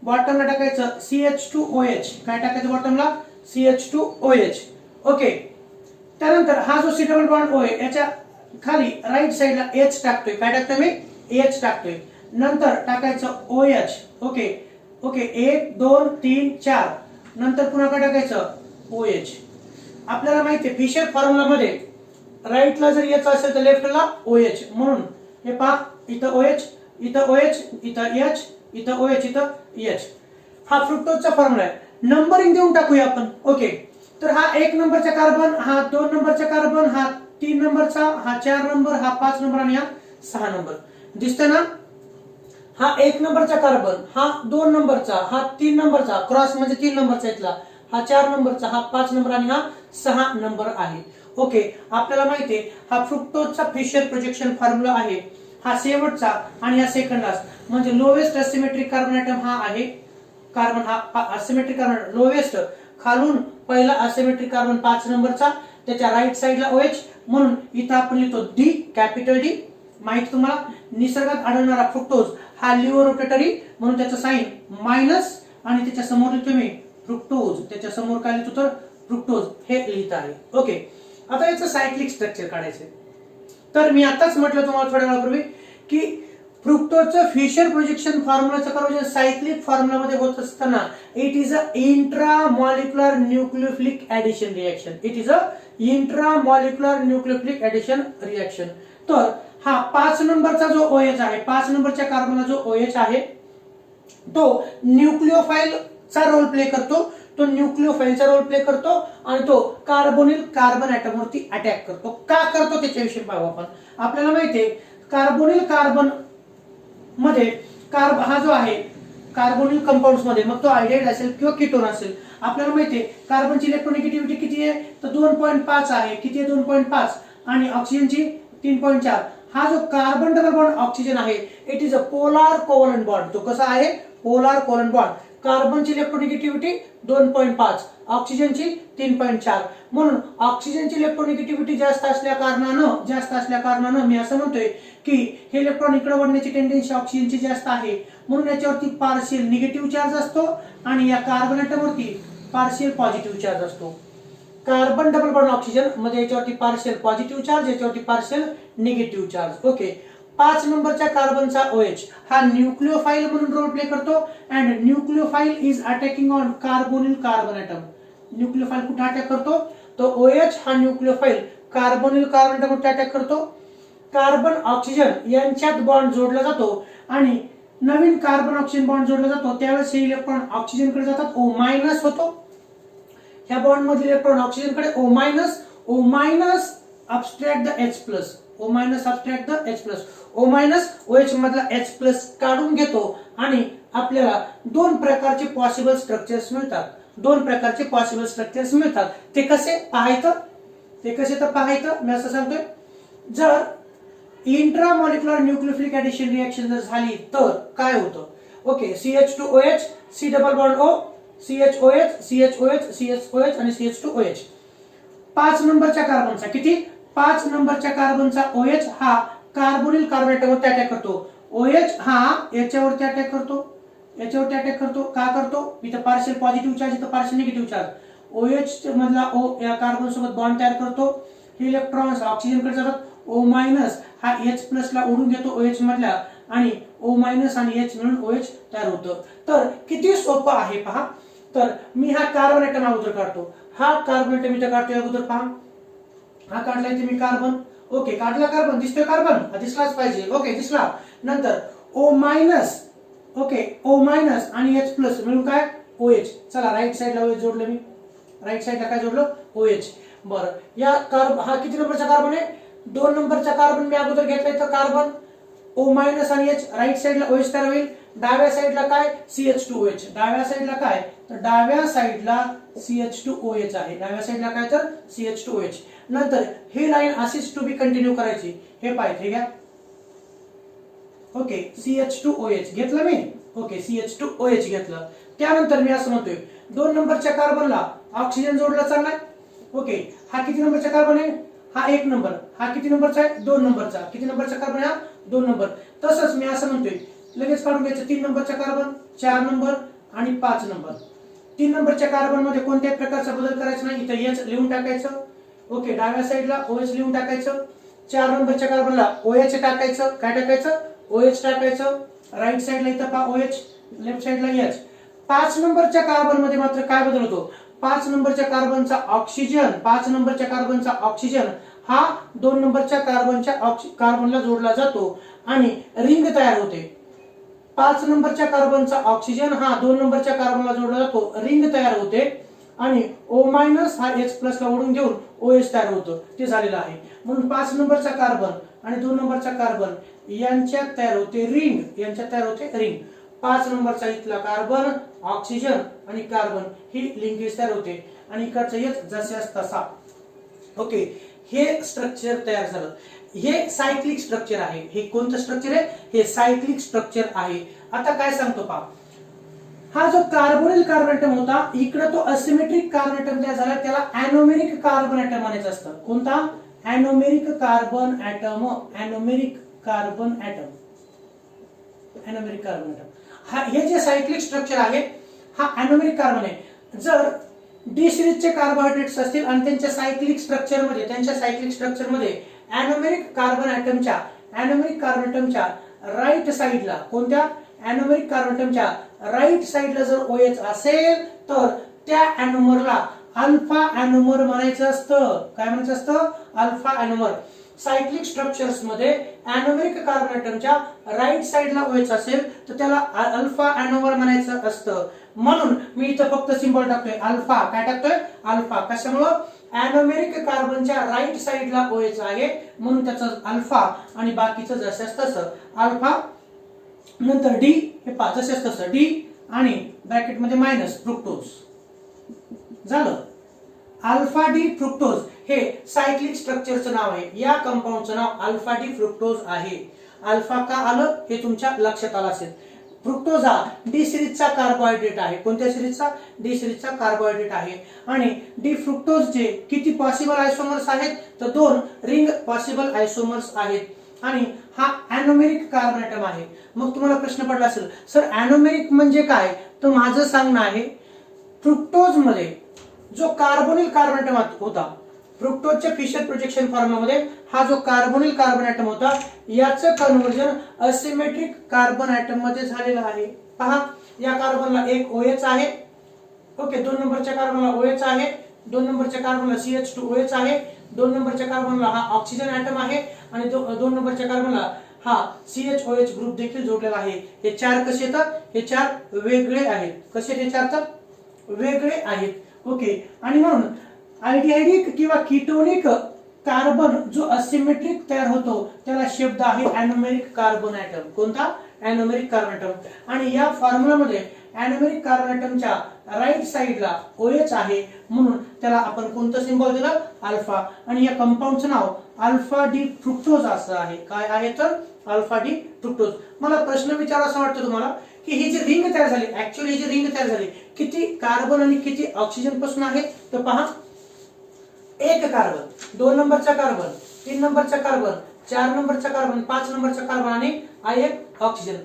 बॉटमला टाकायचं CH2OH. काय टाकायचं बॉटमला? CH2OH. ओके, त्यानंतर हा जो सी डबल बॉन्ड ओ आहे याच्या खाली राईट साइडला H टाकतोय. काय टाकतोय मी? H टाकतोय. नंतर टाकायचं OH. ओके ओके, 1 2 3 4, नंतर पुन्हा काय टाकायचं? OH. आपल्याला माहिती आहे फिशर फॉर्म्युला मध्ये राईटला जर H असेल तर लेफ्टला OH. म्हणून हे पहा इथं OH, इथं OH, इथं H, इथं OH, इथं H. हा फ्रुक्टोजचा फॉर्म्युला आहे. नंबरिंग देऊन टाकूया आपण. ओके, तर हा 1 नंबरचा कार्बन, हा 2 नंबरचा कार्बन, हा 3 नंबरचा, हा 4 नंबर, हा 5 नंबर आणि हा 6 नंबर. दिसतंय ना? हा 1 नंबरचा कार्बन, हा 2 नंबरचा, हा 3 नंबरचा, क्रॉस म्हणजे 3 नंबरचा इथला, हा 4 नंबरचा, हा 5 नंबर आणि हा 6 नंबर आहे. ओके, आपल्याला माहिती आहे हा फ्रुक्टोजचा फिशर प्रोजेक्शन फॉर्म्युला आहे. हा शेवटचा आणि हा सेकंड लास्ट म्हणजे लोवेस्ट असिमेट्रिक कार्बन ॲटम हा आहे. कार्बन हा असिमेट्रिक कार्बन लोवेस्ट, खालून पहिला असिमेट्रिक कार्बन 5 नंबरचा, त्याच्या राईट साइडला OH. म्हणून इथं आपण लिहितो D, कॅपिटल D. माहिती तुम्हाला निसर्गात आढळणारा फ्रुक्टोज हा लिव्ह रोटेटरी म्हणून त्याचं साइन मायनस, आणि त्याच्या समोर लिहितो मी फ्रुक्टोज. त्याच्या समोर काय लिहितो तर फ्रुक्टोज हे लिहित आहे. ओके, आता याचं सायक्लिक स्ट्रक्चर काढायचं. तर मी आताच म्हटलं तुम्हाला थोड्या वेळापूर्वी की फ्रुक्टोजचं फिशर प्रोजेक्शन फॉर्म्युलाचं कन्व्हर्जन सायक्लिक फॉर्म्युलामध्ये होत असताना it is a intramolecular nucleophilic addition reaction. It is a intramolecular nucleophilic addition reaction. तर हा 5 नंबरचा जो OH आहे, 5 नंबरच्या कार्बनला जो OH आहे तो न्यूक्लियोफाइलचा रोल प्ले करतो. तो न्यूक्लियोफाइलचा रोल प्ले करतो आणि तो कार्बोनिल कार्बन ॲटम वरती अटॅक करतो. का करतो त्याच्याविषयी पाहू आपण. आपल्याला माहितीये कार्बोनिल कार्बन मध्ये हा जो आहे कार्बोनिल कंपाऊंड्स मध्ये, मग तो आयडाइड असेल किंवा कीटोन असेल, आपल्याला माहितीये कार्बनची इलेक्ट्रोनिगेटिव्हिटी किती आहे तर 2.5 आहे. किती आहे? 2.5. आणि ऑक्सिजनची 3.4. हा जो कार्बन डबल बॉन्ड ऑक्सिजन आहे it is a polar covalent bond. तो कसा आहे? Polar covalent bond. कार्बनची इलेक्ट्रोनिगेटिव्हिटी 2.5, ऑक्सिजनची 3.4. म्हणून ऑक्सिजनची इलेक्ट्रोनिगेटिव्हिटी जास्त असल्या कारणानं मी असं म्हणतोय की हे इलेक्ट्रॉन इकडे वळण्याची टेंडन्सी ऑक्सिजनची जास्त आहे. म्हणून याच्यावरती पार्शियल निगेटिव्ह चार्ज असतो आणि या कार्बन ॲटमवरती पार्शियल पॉझिटिव्ह चार्ज असतो. कार्बन डबल बॉन्ड ऑक्सिजन मध्ये याच्यावरती पार्शियल पॉझिटिव्ह चार्ज, याच्यावरती पार्शियल निगेटिव्ह चार्ज. ओके, 5 नंबरच्या कार्बनचा OH हा न्यूक्लियोफाइल म्हणून रोल प्ले करतो. And nucleophile is attacking on carbonyl carbon atom. Nucleophile कुठे अटॅक करतो? तो OH हा nucleophile carbonyl carbon atom attack करतो. कार्बन ऑक्सिजन यांच्यात बॉन्ड जोडला जातो आणि नवीन कार्बन ऑक्सिजन बॉन्ड जोडला जातो. त्यावेळेस हे इलेक्ट्रॉन ऑक्सिजन कडे जातात, O- होतो. ह्या बॉन्ड मधील इलेक्ट्रॉन ऑक्सिजन कडे O- subtract the H+, O- subtract the H+, O- मधला H+ काढून घेतो आणि आपल्याला 2 प्रकारचे पॉसिबल स्ट्रक्चर्स मिळतात. ते कसे पाहायचं? मी असं सांगतोय, जर इंट्रामॉलिक्युलर न्यूक्लियोफिलिक ऍडिशन रिएक्शन जर झाली तर काय होतं? Okay, CH2OH, C double bond O, CHOH, CHOH, CHOH आणि CH2OH. 5 नंबरच्या कार्बनचा किती? 5 नंबरच्या कार्बनचा OH हा कार्बोनिल कार्बन ॲटमवरती अटॅक करतो. OH हा याच्यावरती अटॅक करतो. का करतो? इथं पार्शियल पॉझिटिव्ह चार्ज, इथं पार्शियल निगेटिव्ह चार्ज. OH मधला O या कार्बन सोबत बॉन्ड तयार करतो. हे इलेक्ट्रॉन्स ऑक्सिजन कडे जातात. O- हा H+ ला ओढून घेतो OH मधला आणि O- आणि H मिळून OH तयार होतं. तर किती सोपं आहे पहा. तर मी हा कार्बन ॲटम अगोदर काढतो. हा कार्बन ॲटम इथं काढतोय अगोदर पहा. हा काढलाय ते मी कार्बन. ओके, काढला कार्बन, दिसतोय कार्बन, दिसलाच पाहिजे. ओके, दिसला. नंतर O minus, okay, O minus आणि H प्लस मिळून काय OH. चला राईट साइडला OH जोडलं मी, राईट साइडला काय जोडलं OH. बरं, या हा किती नंबरचा कार्बन आहे? 2 नंबरचा कार्बन मी अगोदर घेतलाय तर कार्बन O मायनस आणि H, राईट साइडला OH तयार होईल. डाव्या साइडला काय CH2OH, डाव्या साइडला काय तर डाव्या साइडला CH2OH आहे, डाव्या साइडला काय तर CH2OH. नंतर ही लाईन अशीच टू बी कंटिन्यू करायची. हे पाहिजे, हे घ्या. ओके, CH2OH घेतलं मी. ओके, CH2OH घेतलं. त्यानंतर मी असं म्हणतोय 2 नंबरच्या कार्बनला ऑक्सिजन जोडला चाललाय. ओके, हा किती नंबरचा कार्बन आहे? हा 1 नंबर. हा किती नंबरचा आहे? 2 नंबरचा. किती नंबरचा कार्बन आहे? 2 नंबर. तसंच मी असं म्हणतोय लगेच काढून घ्यायचं 3 नंबरचा कार्बन, 4 नंबर आणि 5 नंबर. 3 नंबरच्या कार्बन मध्ये कोणत्याही प्रकारचा बदल करायचा नाही, इथं H लिहून टाकायचं. ओके, डाव्या साइडला OH लिहून टाकायचं. 4 नंबरच्या कार्बनला OH टाकायचं. काय टाकायचं? OH टाकायचं. राईट साइडला इथं पहा OH, लेफ्ट साइडला H. 5 नंबरच्या कार्बन मध्ये मात्र काय बदल होतो? 5 नंबरच्या कार्बनचा ऑक्सिजन, 5 नंबरच्या कार्बनचा ऑक्सिजन हा 2 नंबरच्या कार्बनला जोडला जातो आणि रिंग तयार होते. 5 नंबरच्या कार्बनचा ऑक्सिजन हा 2 नंबरच्या कार्बनला जोडला जातो, रिंग तयार होते आणि O मायनस हा H प्लस ला ओढून घेऊन OH तयार होतो. ते झालेलं आहे. म्हणून 5 नंबरचा कार्बन आणि 2 नंबरचा कार्बन यांच्यात तयार होते रिंग, यांच्यात तयार होते रिंग. 5 नंबरचा इथला कार्बन, ऑक्सिजन आणि कार्बन ही लिंकेज तयार होते आणि इकडचा H जशास तसा. ओके, हे स्ट्रक्चर तयार झालं. हे सायक्लिक स्ट्रक्चर आहे. हे कोणतं स्ट्रक्चर आहे? हे सायक्लिक स्ट्रक्चर आहे. आता काय सांगतो पहा, हा जो कार्बोनिल कार्बन ॲटम होता इकडे तो असिमेट्रिक कार्बन ॲटम तयार झाला, त्याला एनोमेरिक कार्बन ॲटम म्हणायचं असतं. कोणता? Anomeric carbon atom, anomeric carbon atom, anomeric carbon atom. हा हे जे सायक्लिक स्ट्रक्चर आहे हा एनोमेरिक कार्बन आहे. जर डी सिरीजचे कार्बोहायड्रेट्स असतील आणि त्यांच्या सायक्लिक स्ट्रक्चर मध्ये एनोमेरिक कार्बन ॲटमच्या राईट साइडला, कोणत्या? एनोमेरिक कार्बन ॲटमच्या राईट साइडला जर OH असेल तर त्या एनोमरला अल्फा एनोमर म्हणायचं असतं. काय म्हणायचं असतं? Alpha anomer. सायक्लिक स्ट्रक्चर्स मध्ये एनोमेरिक कार्बन ॲटमच्या राईट साइडला OH असेल तर त्याला अल्फा एनोमर म्हणायचं असतं. म्हणून मी इथं फक्त सिंबल टाकतोय अल्फा. काय टाकतोय? अल्फा. कशामुळं? एनोमेरिक कार्बनच्या राईट साइडला OH आहे म्हणून त्याचं अल्फा आणि बाकीचं जसंच तसं अल्फा. नंतर डी, हे पहा जसंच तसं डी आणि ब्रॅकेट मध्ये मायनस फ्रुक्टोज झालं. अल्फा डी फ्रुक्टोज हे सायक्लिक स्ट्रक्चरचं नाव आहे. या कंपाऊंडचं नाव अल्फा डी फ्रुक्टोज आहे. अल्फा का आलं हे तुमच्या लक्षात आलं असेल. फ्रुक्टोज हा डी सिरीजचा कार्बोहायड्रेट आहे. कोणत्या सिरीजचा? डी सिरीजचा कार्बोहायड्रेट आहे. आणि डी फ्रुक्टोजचे किती पॉसिबल आयसोमर्स आहेत? तर 2 रिंग पॉसिबल आयसोमर्स आहेत. आणि हा एनोमेरिक कार्बन ॲटम आहे. मग तुम्हाला प्रश्न पडला असेल सर एनोमेरिक म्हणजे काय? तर माझं सांगणं आहे फ्रुक्टोज मध्ये जो कार्बोनिल कार्बन ॲटम होता, फ्रुक्टोजच्या फिशर प्रोजेक्शन फॉर्म्युलामध्ये हा जो कार्बोनिल कार्बन ॲटम होता याचं कन्व्हर्जन असिमेट्रिक कार्बन ॲटम मध्ये झालेलं आहे. पहा, या कार्बनला एक OH आहे. ओके, 2 नंबरच्या कार्बनला OH आहे, 2 नंबरच्या कार्बनला CH2OH आहे, 2 नंबरच्या कार्बनला हा ऑक्सिजन ॲटम आहे आणि 2 नंबरच्या कार्बनला हा CHOH ग्रुप देखील जोडलेला आहे. हे 4 कसे येतात? हे 4 वेगळे आहेत. कसे हे 4 तर वेगळे आहेत. ओके, आणि म्हणून अल्डिहाइडिक किंवा कीटोनिक कार्बन जो असिमेट्रिक तयार होतो त्याला शब्द आहे एनोमेरिक कार्बन ॲटम. कोणता? Anomeric carbon atom. आणि या फॉर्म्युलामध्ये एनोमेरिक कार्बन ॲटमच्या राईट साइडला OH आहे म्हणून त्याला आपण कोणतं सिंबल दिलं? अल्फा. आणि या कंपाऊंडचं नाव अल्फा डी फ्रुक्टोज असं आहे. काय आहे तर? Alpha D fructose. मला प्रश्न विचारायचा वाटतं तुम्हाला की ही जी रिंग तयार झाली, ऍक्च्युअली ही जी रिंग तयार झाली किती कार्बन आणि किती ऑक्सिजन पासून आहे? तर पहा, 1 कार्बन, 2 नंबरचा कार्बन, 3 नंबरचा कार्बन, 4 नंबरचा कार्बन, 5 नंबरचा कार्बन आणि 1 ऑक्सिजन.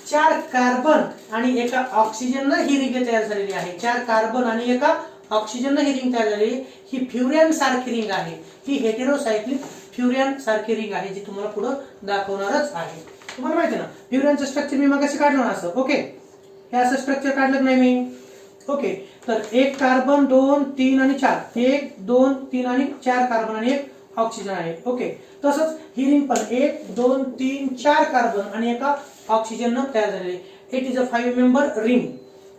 4 कार्बन आणि 1 ऑक्सिजन ही रिंग तयार झालेली आहे. 4 कार्बन आणि 1 ऑक्सिजन ही रिंग तयार झालेली. ही फ्युरियन सारखी रिंग आहे. ही हेटेरोसायक्लिक फ्युरियन सारखी रिंग आहे जी तुम्हाला पुढे दाखवणारच आहे. तुम्हाला माहिती ना फ्युरियनचं स्ट्रक्चर मी मगाशी काढलं ना असं. ओके, हे असं स्ट्रक्चर काढलं नाही मी. ओके, तर 1 कार्बन, 2, 3 आणि 4, 1, 2, 3 आणि 4 कार्बन आणि 1 ऑक्सिजन आहे. ओके, तसंच ही रिंग पण 1 2 3 4 कार्बन आणि एका ऑक्सिजन तयार झालेले. It is a 5 member ring.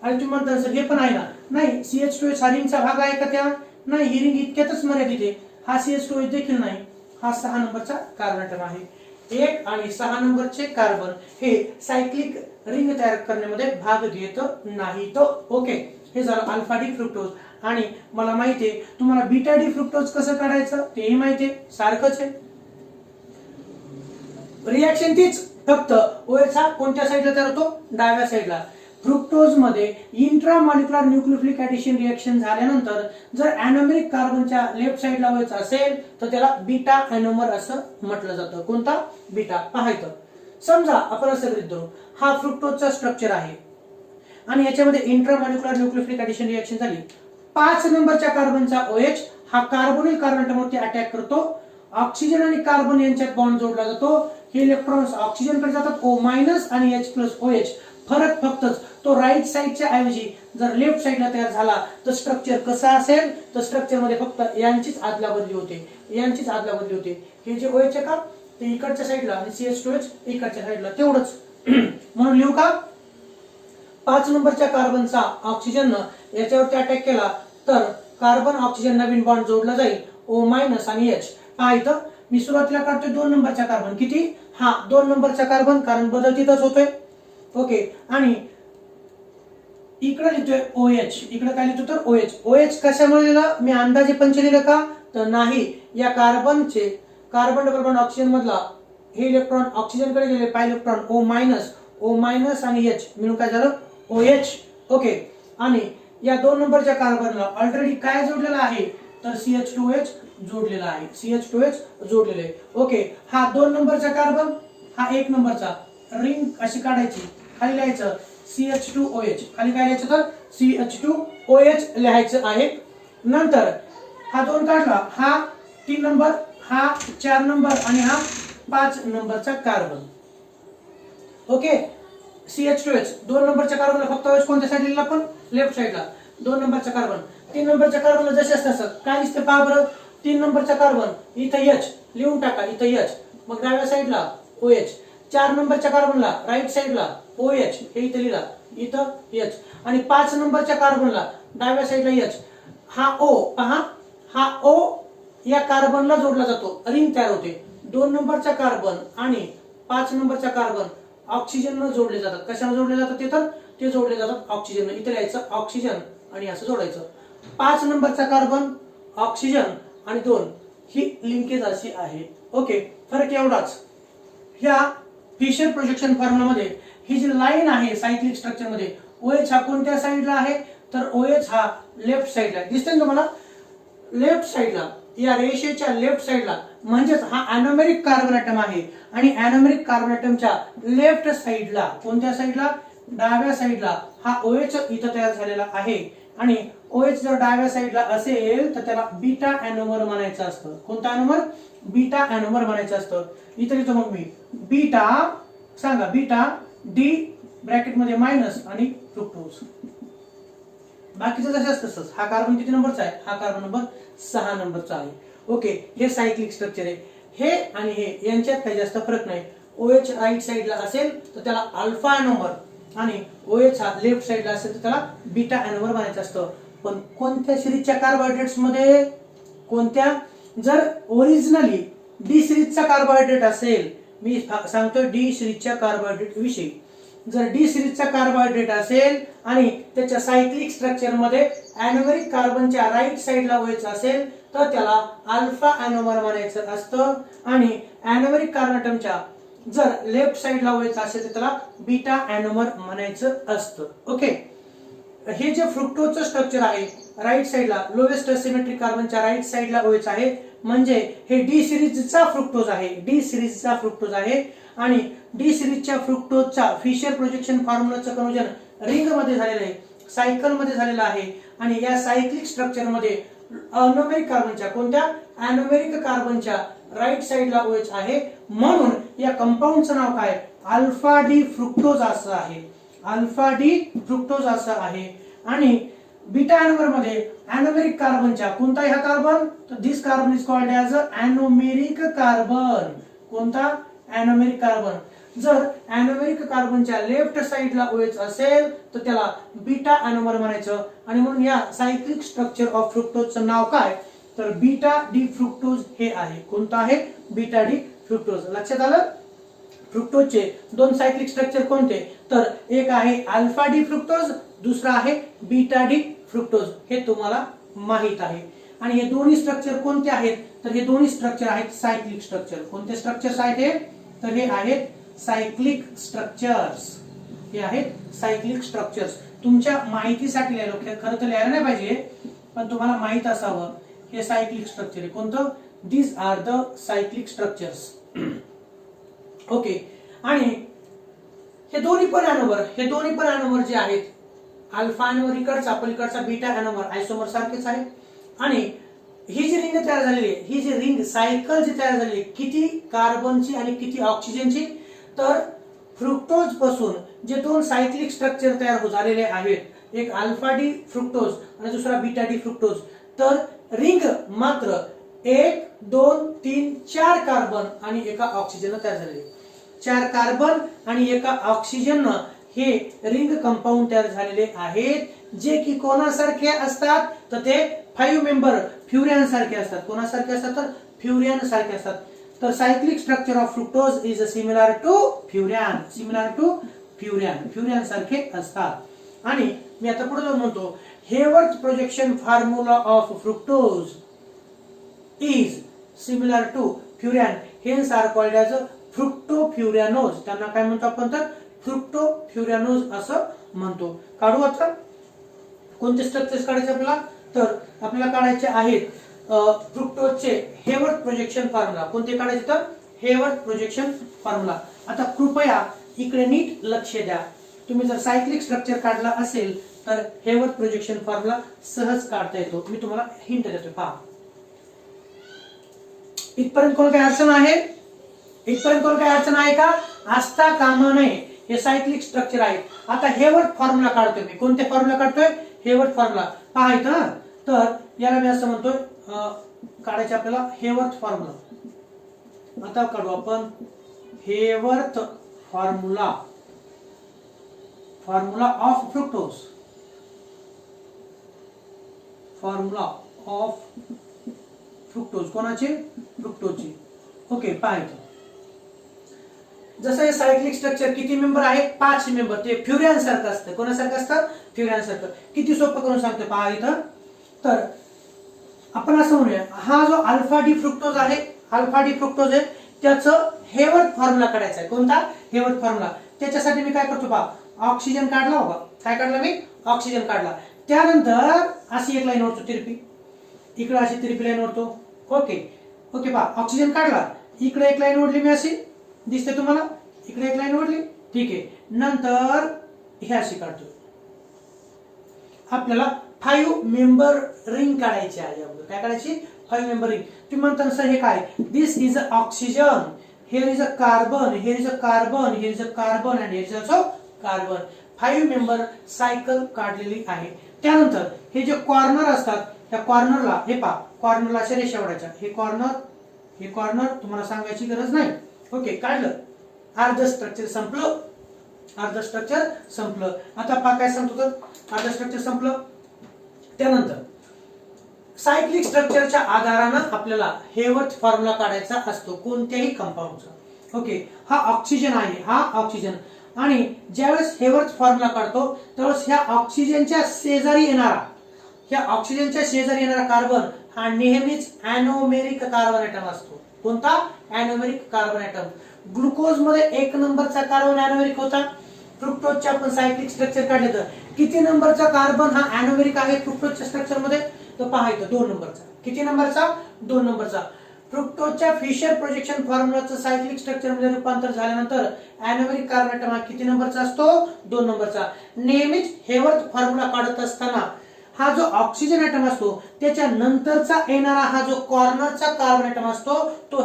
आणि तुम्ही म्हणता सर हे पण आहे ना? नाही, CH2H हा रिंगचा भाग आहे का त्या? नाही, ही रिंग इतक्यातच मर्यादित आहे. हा CH2H देखील नाही. हा 6 नंबरचा कार्बन ॲटम आहे. 1 आणि 6 नंबरचे कार्बन हे सायक्लिक रिंग तयार करण्यामध्ये भाग घेत नाहीत. ओके, हे झालं अल्फा डी फ्रुक्टोज. आणि मला माहिती आहे तुम्हाला बीटा डी फ्रुक्टोज कसं काढायचं तेही माहिती आहे, सारखंच आहे. रिॲक्शन तीच, फक्त OH हा कोणत्या साईडला तयार होतो? डाव्या साईडला. फ्रुक्टोज मध्ये इंट्रामॉलिक्युलर न्यूक्लियोफिलिक ऍडिशन रिएक्शन झाल्यानंतर जर अॅनोमेरिक कार्बनच्या लेफ्ट साईडला OH असेल तर त्याला बीटा अॅनोमर असं म्हटलं जातं. कोणता? बीटा. पाहायचं, समजा आपण असं गृहीत धरू हा फ्रुक्टोजचा स्ट्रक्चर आहे आणि याच्यामध्ये इंट्रामॉलिक्युलर न्यूक्लियोफिलिक ऍडिशन रिएक्शन झाली. 5 नंबरच्या कार्बनचा OH हा कार्बोनिल कार्बन ॲटमवरती अटॅक करतो. ऑक्सिजन आणि कार्बन यांच्यात बॉन्ड जोडला जातो. हे इलेक्ट्रॉन्स ऑक्सिजन कडे जातात O- आणि H+OH. फरक फक्तच तो राईट साईडच्या ऐवजी जर लेफ्ट साईडला तयार झाला तर स्ट्रक्चर कसं असेल? तर स्ट्रक्चर मध्ये फक्त यांचीच आदला बदली होते, यांचीच आदला बदली होते. हे जे OH आहे का ते इकडच्या साईडला आणि CH2H इकडच्या साईडला, तेवढंच. म्हणून लिहू का? 5 नंबरच्या कार्बनचा ऑक्सिजन याच्यावरती अटॅक केला तर कार्बन ऑक्सिजन नवीन बॉन्ड जोडला जाईल O- आणि H. हा इथं मी सुरुवातीला काढतोय 2 नंबरचा कार्बन. किती? हा 2 नंबरचा कार्बन, कारण बदल तिथंच होतोय. ओके, आणि इकडे लिहितोय OH. इकडे काय लिहितो तर OH. OH कशामुळे लिहिलं? मी अंदाजे पंच लिहिलं का? तर नाही, या कार्बनचे कार्बन डबल बॉन्ड ऑक्सिजन मधला हे इलेक्ट्रॉन ऑक्सिजन कडे गेले, पाय इलेक्ट्रॉन O- आणि H मिळून काय झालं? OH. ओके, आणि या 2 नंबरच्या कार्बनला ऑलरेडी काय जोडलेला आहे? तर CH2H जोडलेला आहे. CH2H जोडलेले आहे. ओके, हा 2 नंबरचा कार्बन, हा 1 नंबरचा. रिंग अशी काढायची, खाली लिहायचं CH2OH. खाली काय लिहायचं तर CH2OH लिहायचं आहे. नंतर हा 2 काढला, हा 3 नंबर, हा 4 नंबर आणि हा 5 नंबरचा कार्बन. ओके, CH2H 2 नंबरच्या कार्बनला फक्त OH कोणत्या साईडला लिहिला? पण लेफ्ट साईडला. 2 नंबरचा कार्बन. 3 नंबरच्या कार्बनला जसे असतं काय दिसते पहा बरं? 3 नंबरचा कार्बन इथं H लिहून टाका, इथं H, मग डाव्या साईडला OH. 4 नंबरच्या कार्बनला राईट साईडला OH, हे इथं लिहिला, इथं H. आणि 5 नंबरच्या कार्बनला डाव्या साईडला H. हा O पहा, हा O या कार्बनला जोडला जातो, रिंग तयार होते. 2 नंबरचा कार्बन आणि 5 नंबरचा कार्बन ऑक्सिजन न जोडले जातात. कशाने जोडले जातात? ते तर ते जोडले जातात ऑक्सिजन. इथे लिहायचं ऑक्सिजन आणि असं जोडायचं. 5 नंबरचा कार्बन, ऑक्सिजन आणि 2 ही लिंकेज अशी आहे. ओके, फरक एवढाच. ह्या फिशर प्रोजेक्शन फॉर्म्युलामध्ये ही जी लाईन आहे सायक्लिक स्ट्रक्चर मध्ये, OH हा कोणत्या साईडला आहे? तर OH हा लेफ्ट साईडला दिसतंय तुम्हाला, लेफ्ट साईडला, या रेषेच्या लेफ्ट साईडला. म्हणजेच हा अॅनोमेरिक कार्बन ॲटम आहे आणि अॅनोमेरिक कार्बन ॲटमच्या लेफ्ट साईडला, कोणत्या साईडला? डाव्या साईडला हा OH इथं तयार झालेला आहे. आणि OH जर डाव्या साईडला असेल तर त्याला बीटा अॅनोमर म्हणायचं असतं. कोणता अॅनोमर? बीटा अॅनोमर म्हणायचं असतं. इथं लिहितो मग मी बीटा, सांगा बीटा डी ब्रॅकेट मध्ये मायनस आणि फ्रुक्टोज. बाकीचं जसं तसंच. हा कार्बन किती नंबरचा आहे? हा कार्बन नंबर 6 नंबरचा आहे. ओके, हे सायक्लिक स्ट्रक्चर आहे. हे आणि हे यांच्यात काही जास्त फरक नाही. OH राईट साईडला असेल तर त्याला अल्फा अॅनोमर आणि OH हा लेफ्ट साईडला असेल तर त्याला बीटा अॅनोमर म्हणायचं असतं. पण कोणत्या सिरीजच्या कार्बोहायड्रेट्स मध्ये? कोणत्या? जर ओरिजिनली डी सिरीजचा कार्बोहायड्रेट असेल, मी सांगतोय डी सिरीजच्या कार्बोहायड्रेट विषयी. जर डी सिरीजचा कार्बोहायड्रेट असेल आणि त्याच्या सायक्लिक स्ट्रक्चर मध्ये अॅनोमेरिक कार्बनच्या राईट साईडला OH असेल तर त्याला अल्फा अॅनोमर म्हणायचं असतं. आणि अॅनोमेरिक कार्बन ॲटमच्या जर लेफ्ट साईडला OH असेल तर त्याला बीटा अॅनोमर म्हणायचं असतं. ओके, हे जे फ्रुक्टोजचं स्ट्रक्चर आहे, राईट साईडला लोवेस्ट सिमेट्रिक कार्बनच्या राईट साईडला OH आहे, म्हणजे हे डी सिरीजचा फ्रुक्टोज आहे. डी सिरीजचा फ्रुक्टोज आहे. आणि डी सिरीजच्या फ्रुक्टोजचा फिशर प्रोजेक्शन फॉर्म्युलाचं कन्वर्जन रिंग मध्ये झालेलं आहे, सायकल मध्ये झालेलं आहे. आणि या सायक्लिक स्ट्रक्चर मध्ये अॅनोमेरिक कार्बनच्या, कोणत्या? अॅनोमेरिक कार्बनच्या राईट साईडला OH आहे. म्हणून या कंपाऊंडचं नाव काय? अल्फा डी फ्रुक्टोज असं आहे. अल्फा डी फ्रुक्टोज असं आहे. आणि बीटा एनोमर मध्ये एनोमेरिक कार्बनच्या कोणता हा कार्बन, तर this carbon is called as a anomeric carbon. कोणता, एनोमेरिक कार्बन. जर एनोमेरिक कार्बनच्या लेफ्ट साइडला OH असेल तर त्याला बीटा एनोमर म्हणायचं. आणि म्हणून या सायक्लिक स्ट्रक्चर ऑफ फ्रुक्टोजचं नाव काय, तर बीटा डी फ्रुक्टोज हे आहे. कोणतं आहे, बीटा डी फ्रुक्टोज. लक्षात आलं. फ्रुक्टोजचे दोन सायक्लिक स्ट्रक्चर कोणते, तर एक आहे अल्फा डी फ्रुक्टोज, दुसरा आहे बीटा डी फ्रुक्टोज. हे तुम्हाला माहित आहे. आणि हे दोन्ही स्ट्रक्चर कोणते आहेत, तर हे दोन्ही स्ट्रक्चर आहेत सायक्लिक स्ट्रक्चर. कोणते स्ट्रक्चर्स आहेत हे, तर हे आहेत सायक्लिक स्ट्रक्चर्स. हे आहेत सायक्लिक स्ट्रक्चर्स. तुमच्या माहितीसाठी लिहिलो, खरं तर लिहायला नाही पाहिजे, पण तुम्हाला माहित असावं हे सायक्लिक स्ट्रक्चर आहे. कोणतं, these are the cyclic structures. Okay. आणि हे दोन्ही पण एनोमर जे आहेत, अल्फा एनोमर इकडचा, पलीकडचा बीटा एनोमर आयसोमर सारखेच आहे. आणि ही जी रिंग तयार झालेली आहे, ही जी रिंग सायकल जी तयार झालेली आहे, किती कार्बनची आणि किती ऑक्सिजनची, तर फ्रुक्टोज पासून जे दोन सायक्लिक स्ट्रक्चर तयार झालेले आहेत, एक अल्फा डी फ्रुक्टोज आणि दुसरा बीटा डी फ्रुक्टोज, तर रिंग मात्र 1 2 3 4 कार्बन आणि एका ऑक्सिजन तयार झालेले. 4 कार्बन आणि एका ऑक्सिजन हे रिंग कंपाऊंड तयार झालेले आहेत, जे की कोणासारखे असतात, तर ते 5 मेंबर फ्युरियन सारखे असतात. कोणासारखे असतात, तर फ्युरियन सारखे असतात. तर cyclic structure of fructose is similar to furan सारखे असतात. आणि मी आता पुढे जाऊन म्हणतो, Haworth projection formula of fructose is similar to furan, hence are called as fructofuranose. त्यांना काय म्हणतो आपण, तर फ्रुक्टोफ्युरियानोज असं म्हणतो. काढू आता कोणते स्ट्रक्चर्स काढायचे आपल्याला, तर आपल्याला काढायचे आहेत फ्रुक्टोजचे हेवर्थ प्रोजेक्शन फॉर्म्युला. कोणते काढायचे, तर हेवर्थ प्रोजेक्शन फॉर्म्युला. आता कृपया इकडे नीट लक्ष द्या. तुम्ही जर सायक्लिक स्ट्रक्चर काढला असेल तर हेवर्थ प्रोजेक्शन फॉर्म्युला सहज काढता येतो. मी तुम्हाला हिंट देतो, पहा. इथपर्यंत कोण काही अडचण आहे का, असता कामा नये. हे सायक्लिक स्ट्रक्चर आहे. आता हेवर्थ फॉर्म्युला काढतोय मी. कोणते फॉर्म्युला काढतोय, हेवर्थ फॉर्म्युला. पहा इथं, तर याला मी असं म्हणतोय, काढायचे आपल्याला हेवर्थ फॉर्म्युला. आता काढू आपण हेवर्थ फॉर्म्युला ऑफ फ्रुक्टोज. कोणाचे, फ्रुक्टोजचे. ओके. पाहायचं जसं हे सायक्लिक स्ट्रक्चर किती मेंबर आहे, 5 मेंबर. ते फ्युरियन सारखं असतं. कोणासारखं असतं, फ्युरियन सारखं. किती सोपं करून सांगतो, पहा इथं. तर आपण असं म्हणूया, हा जो अल्फा डी फ्रुक्टोज आहे, त्याचं हेवर्थ फॉर्म्युला काढायचा आहे. कोणता, हेवर्थ फॉर्म्युला. त्याच्यासाठी मी काय करतो, पहा, ऑक्सिजन काढला होता. काय काढला मी, ऑक्सिजन काढला. त्यानंतर अशी एक लाईन ओढतो तिरपी, इकडे अशी तिरपी लाईन ओढतो. ओके. पहा, ऑक्सिजन काढला, इकडे एक लाईन ओढली मी, अशी दिसते तुम्हाला, इकडे एक लाईन ओढली. ठीक आहे. नंतर हे अशी काढतो. आपल्याला 5 मेंबर रिंग काढायची आहे. काय काढायची, 5 मेंबर रिंग. तुम्ही म्हणता सर हे काय, this is a oxygen, here is a carbon, here is a carbon, here is a carbon and here is also carbon. 5 member cycle काढलेली आहे. त्यानंतर हे जे कॉर्नर असतात, त्या कॉर्नरला हे पहा, कॉर्नरला अशा रेषा ओढायच्या. हे कॉर्नर तुम्हाला सांगायची गरज नाही. ओके. काढलं, अर्ध स्ट्रक्चर संपलं. आता पहा काय सांगतो, तर अर्ध स्ट्रक्चर संपलं. त्यानंतर सायक्लिक स्ट्रक्चरच्या आधारानं आपल्याला हेवर्थ फॉर्म्युला काढायचा असतो कोणत्याही कंपाऊंडचा. ओके. हा ऑक्सिजन आहे, हा ऑक्सिजन. आणि ज्यावेळेस हेवर्थ फॉर्म्युला काढतो त्यावेळेस ह्या ऑक्सिजनच्या शेजारी येणारा कार्बन हा नेहमीच एनोमेरिक कार्बन ॲटम असतो. कोणता, एनोमेरिक कार्बन ॲटम. ग्लुकोज मध्ये 1 नंबरचा कार्बन एनोमेरिक होता. फ्रुक्टोजचे आपण सायक्लिक स्ट्रक्चर काढले तर किती नंबरचा कार्बन हा एनोमेरिक आहे फ्रुक्टोजच्या स्ट्रक्चर मध्ये, तर पहा इथं 2 नंबरचा. किती नंबरचा, 2 नंबरचा. फ्रुक्टोजच्या फिशर प्रोजेक्शन फॉर्म्युलाचं सायक्लिक स्ट्रक्चर मध्ये रूपांतर झाल्यानंतर एनोमेरिक कार्बन ॲटम हा किती नंबरचा असतो, 2 नंबरचा. नेहमीच हेवर्थ फॉर्म्युला काढत असताना हा जो ऑक्सिजन ॲटम असतो त्याच्या नंतरचा येणारा हा जो कॉर्नरचा कार्बन ॲटम असतो तो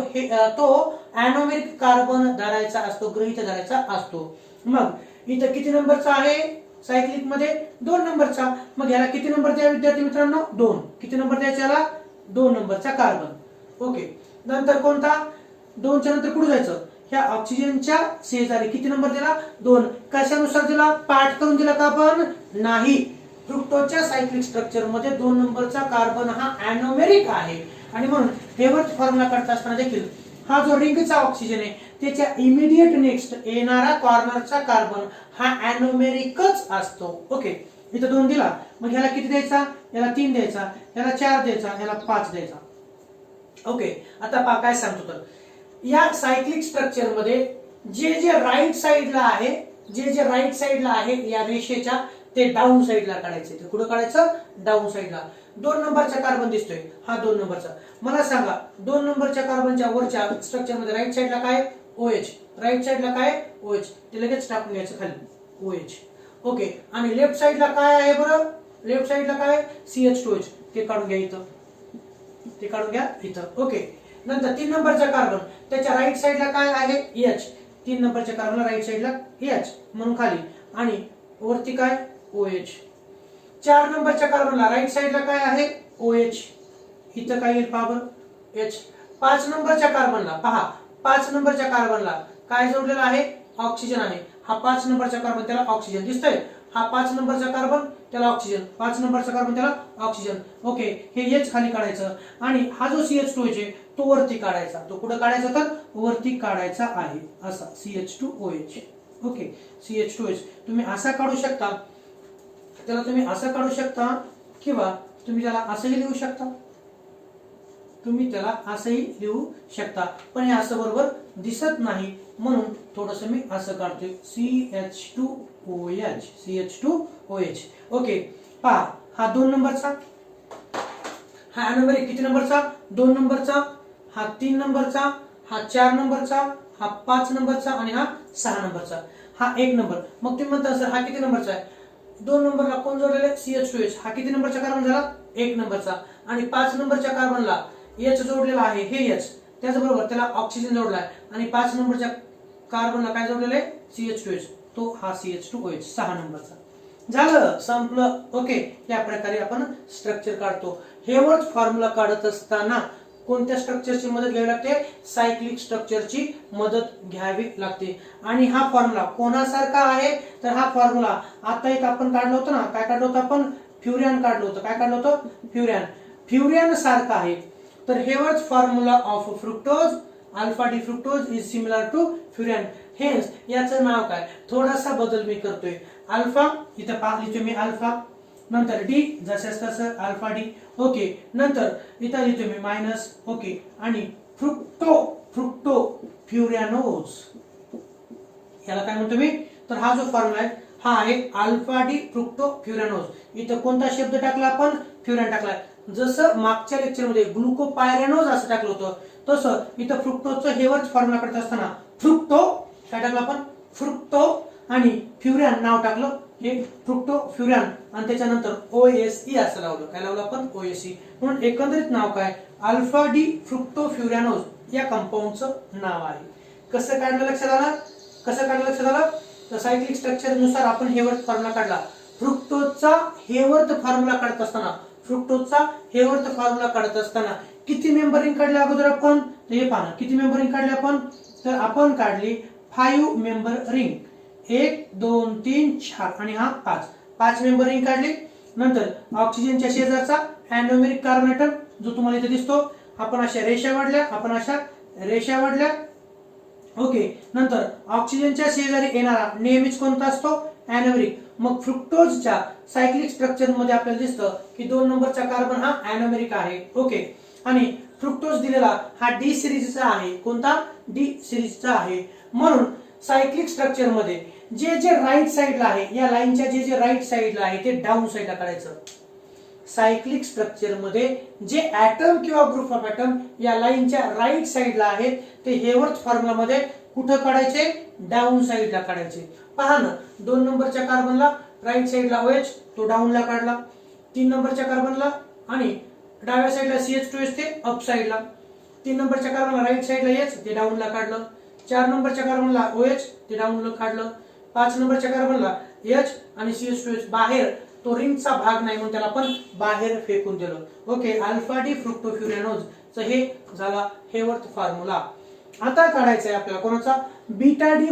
एनोमेरिक कार्बन धरायचा असतो, गृहीत धरायचा असतो. मग इथं किती नंबरचा आहे, सायक्लिक मध्ये 2 नंबरचा, मग याला किती नंबर द्या विद्यार्थी मित्रांनो? 2. किती नंबर द्यायचा याला? 2 नंबरचा कार्बन. ओके, नंतर कोणता? 2 च्या नंतर कुठे जायचं? ह्या ऑक्सिजनच्या शेजारी किती नंबर दिला? 2. कशानुसार दिला? पाठ करून दिला का आपण? नाही. फ्रुक्टोजच्या सायक्लिक स्ट्रक्चर मध्ये 2 नंबरचा कार्बन हा अॅनोमेरिक आहे आणि म्हणून हेवर्थ फॉर्म्युला करत असताना देखील हा जो रिंगचा ऑक्सिजन आहे त्याच्या इमिडिएट नेक्स्ट येणारा कॉर्नरचा कार्बन हा अॅनोमेरिकच असतो. ओके, इथं 2 दिला, मग ह्याला किती द्यायचा? याला 3 द्यायचा, याला 4 द्यायचा, याला 5 द्यायचा. ओके, आता पहा काय सांगतो तर या सायक्लिक स्ट्रक्चर मध्ये जे जे राईट साइडला आहे, जे राईट साइडला आहे या रेषेच्या, ते डाऊन साइडला काढायचे. ते कुठं काढायचं? डाऊन साइडला. 2 नंबरचा कार्बन दिसतोय, हा 2 नंबरचा. मला सांगा 2 नंबरच्या कार्बनच्या वरच्या स्ट्रक्चर मध्ये राईट साइडला काय? OH. राईट साइडला काय? OH. ते लगेच टाकून घ्यायचं खाली OH. ओके, आणि लेफ्ट साइडला काय आहे बरं? लेफ्ट साइडला काय? CH2OH. ते काढून घ्या इथं, ते काढून घ्या इथं. ओके, नंतर 3 नंबरचा कार्बन त्याच्या राईट साइडला काय आहे? H. 3 नंबरच्या कार्बनला राईट साइडला H म्हणून खाली, आणि वरती काय? OH. 4 नंबरच्या कार्बनला राईट साइडला काय आहे? OH. इथं काय येईल पहा बरं? H. 5 नंबरच्या कार्बनला पहा, 5 नंबरच्या कार्बनला काय जोडलेला आहे? ऑक्सिजन आहे. हा 5 नंबरचा कार्बन, त्याला ऑक्सिजन दिसतंय. हा 5 नंबरचा कार्बन, त्याला ऑक्सिजन. 5 नंबरचा कार्बन, त्याला ऑक्सिजन. ओके, हे H खाली काढायचं आणि हा जो CH2OH आहे तो वरती काढायचा. तो कुठं काढायचा? तर वरती काढायचा आहे, असा CH2OH. ओके, CH2OH तुम्ही असा काढू शकता, त्याला तुम्ही असं काढू शकता, किंवा तुम्ही त्याला असंही लिहू शकता. तुम्ही त्याला असंही लिहू शकता, पण हे असं बरोबर दिसत नाही म्हणून थोडस मी असं काढतोय CH2OH. CH2OH. ओके, पहा हा 2 नंबरचा, हा अॅनोमेरिक किती नंबरचा? 2 नंबरचा. हा 3 नंबरचा, हा 4 नंबरचा, हा 5 नंबरचा आणि हा 6 नंबरचा. हा 1 नंबर. मग तुम्ही म्हणता सर हा किती नंबरचा आहे? 2 नंबरला कोण जोडलेलं आहे? CH2OH. हा किती नंबरचा कार्बन झाला? 1 नंबरचा. आणि 5 नंबरच्या कार्बनला H जोडलेला आहे, हे H. त्याचबरोबर त्याला ऑक्सिजन जोडलाय आणि 5 नंबरच्या कार्बनला काय जोडलेलं आहे? CH2OH. तो हा CH2OH 6 नंबरचा. झालं, संपलं. ओके, या प्रकारे आपण स्ट्रक्चर काढतो. हेवर्थ फॉर्म्युला काढत असताना कोणत्या स्ट्रक्चरची मदत घ्यावी लागते? सायक्लिक स्ट्रक्चरची मदत घ्यावी लागते. आणि हा फॉर्म्युला कोणासारखा आहे? तर हा फॉर्म्युला आता एक आपण काढलं होतं ना, काय काढलं होतं आपण? फ्युरियन काढलं होतं. काय काढलं होतं? फ्युरियन. फ्युरियन सारखा आहे. तर Haworth formula of fructose alpha D fructose is similar to furan. Hence याचं नाव काय? थोडासा बदल मी करतोय. अल्फा इथं लिहितोय मी अल्फा, नंतर डी जसंच तसं अल्फा डी. ओके, नंतर इथं लिहितोय मी मायनस. ओके, आणि फ्रुक्टो फ्युरियानोज, याला काय म्हणतो मी? तर हा जो फॉर्म्युला आहे हा आहे अल्फा डी फ्रुक्टो फ्युरियानोज. इथं कोणता शब्द टाकला आपण? फ्युरियन टाकलाय. जसं मागच्या लेक्चरमध्ये ग्लुकोपायरेनोज असं टाकलं होतं, तसं इथं फ्रुक्टोजचं हेवर्थ फॉर्म्युला करत असताना फ्रुक्टो काय टाकलं आपण? फ्रुक्टो, आणि फ्युरियन नाव टाकलं हे फ्रुक्टो फ्युरियन, आणि त्याच्यानंतर OSE असं लावलं. काय लावलं आपण? OSE. म्हणून एकंदरीत नाव काय? अल्फा डी फ्रुक्टो फ्युरियानोज या कंपाऊंडचं नाव आहे. कसं काढलं लक्षात आलं? कसं काढलं लक्षात आलं? तर सायक्लिक स्ट्रक्चर नुसार आपण हेवर्थ फॉर्म्युला काढला. फ्रुक्टोजचा हेवर्थ फॉर्म्युला काढत असताना, फ्रुक्टोजचा हेवर्थ फॉर्म्युला काढत असताना किती मेंबरिंग काढले अगोदर आपण? तर हे पहा, किती मेंबरिंग काढले आपण? तर आपण काढली 5 मेंबर रिंग. 1 2 3 4 आणि हा 5 मेंबर रिंग काढली. नंतर ऑक्सिजनच्या शेजारचा अॅनोमेरिक कार्बन ॲटम जो तुम्हाला इथे दिसतो, आपण अशा रेषा वाढल्या, आपण अशा रेषा वाढल्या. ओके, नंतर ऑक्सिजनच्या शेजारी येणारा नेहमीच कोणता असतो? अॅनोमेरिक. मग फ्रुक्टोजच्या सायक्लिक स्ट्रक्चर मध्ये आपल्याला दिसतं की 2 नंबरचा कार्बन हा अॅनोमेरिक आहे. ओके, आणि फ्रुक्टोज दिलेला हा डी सिरीजचा आहे. कोणता? डी सिरीजचा आहे. म्हणून सायक्लिक स्ट्रक्चर मध्ये जे जे राईट साइडला आहे, या लाईनच्या जे जे राईट साइडला आहे ते डाऊन साइडला काढायचं. सायक्लिक स्ट्रक्चर मध्ये जे ऍटम किंवा ग्रुप ऑफ ऍटम या लाईनच्या राईट साइडला आहेत ते हेवर्थ फॉर्म्युला मध्ये कुठं काढायचे? डाऊन साइडला काढायचे. पहा ना, 2 नंबरच्या कार्बनला राईट साइडला OH, तो डाऊनला काढला. 3 नंबरच्या कार्बनला आणि डाव्या साइडला CH2OH, ते अप साइडला. 3 नंबरच्या कार्बनला राईट साइडला H, ते डाऊनला काढलं. 4 नंबरच्या कार्बनला OH, ते डाऊनला काढलं. 5 नंबरच्या कार्बनला H आणि CH2H बाहेर, तो रिंगचा भाग नाही म्हणून त्याला आपण बाहेर फेकून दिलं. ओके, अल्फा डी फ्रुक्टोफ्युरॅनोज च हे झाला हेवर्थ फॉर्म्युला. आता काढायचा आहे आपल्याला कोणाचा, बीटा डी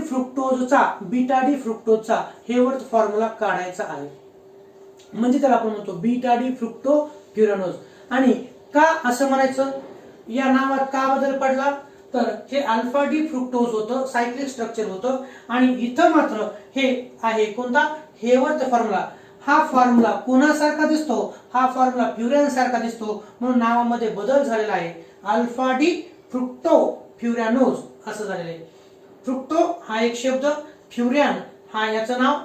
फ्रुक्टोजचा हेवर्थ फॉर्म्युला काढायचा आहे. म्हणजे त्याला आपण म्हणतो बीटा डी फ्रुक्टोफ्युरॅनोज. आणि का असं म्हणायचं, या नावात का बदल पडला, तर हे अल्फा डी फ्रुक्टोज होतं, सायक्लिक स्ट्रक्चर होतं, आणि इथं मात्र हे आहे कोणता, हेवर्थ फॉर्म्युला. हा फॉर्म्युला कोणासारखा दिसतो, हा फॉर्म्युला फ्युरॅन सारखा दिसतो, म्हणून नावामध्ये बदल झालेला आहे. अल्फा डी फ्रुक्टोफ्युरॅनोज असं झालेलं आहे. फ्रुक्टो हा एक शब्द, फ्युरॅन हा याचं नाव,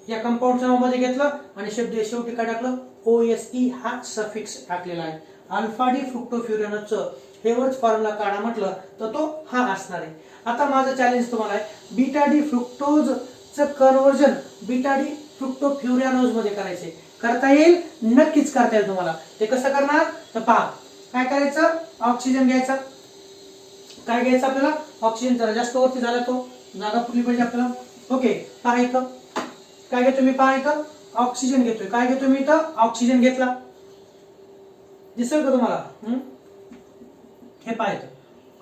या कंपाऊंडच्या नावामध्ये घेतलं, आणि शब्द शेवटी काय टाकलं, OSE हा सफिक्स टाकलेला आहे. अल्फा डी फ्रुक्टोफ्युरॅनोजचं हेवर्थ फॉर्म्युला काढा म्हटलं तर तो हा असणार आहे. आता माझं चॅलेंज तुम्हाला आहे, बीटा डी फ्रुक्टोजचं कन्व्हर्जन बीटा डी फ्रुक्टोफ्युरॅनोज मध्ये करायचे. करता येईल, नक्कीच करता येईल तुम्हाला. ते कसं करणार तर पहा, काय करायचं, ऑक्सिजन घ्यायचा. काय घ्यायचं आपल्याला, ऑक्सिजन. जरा जास्त वरती झाला तो, जागा पुरली पाहिजे आपल्याला. ओके, पहा इथं काय घेतो मी, पहा इथं ऑक्सिजन घेतोय. काय घेतो मी इथं, ऑक्सिजन घेतला, दिसेल का तुम्हाला, हे पाहायचं,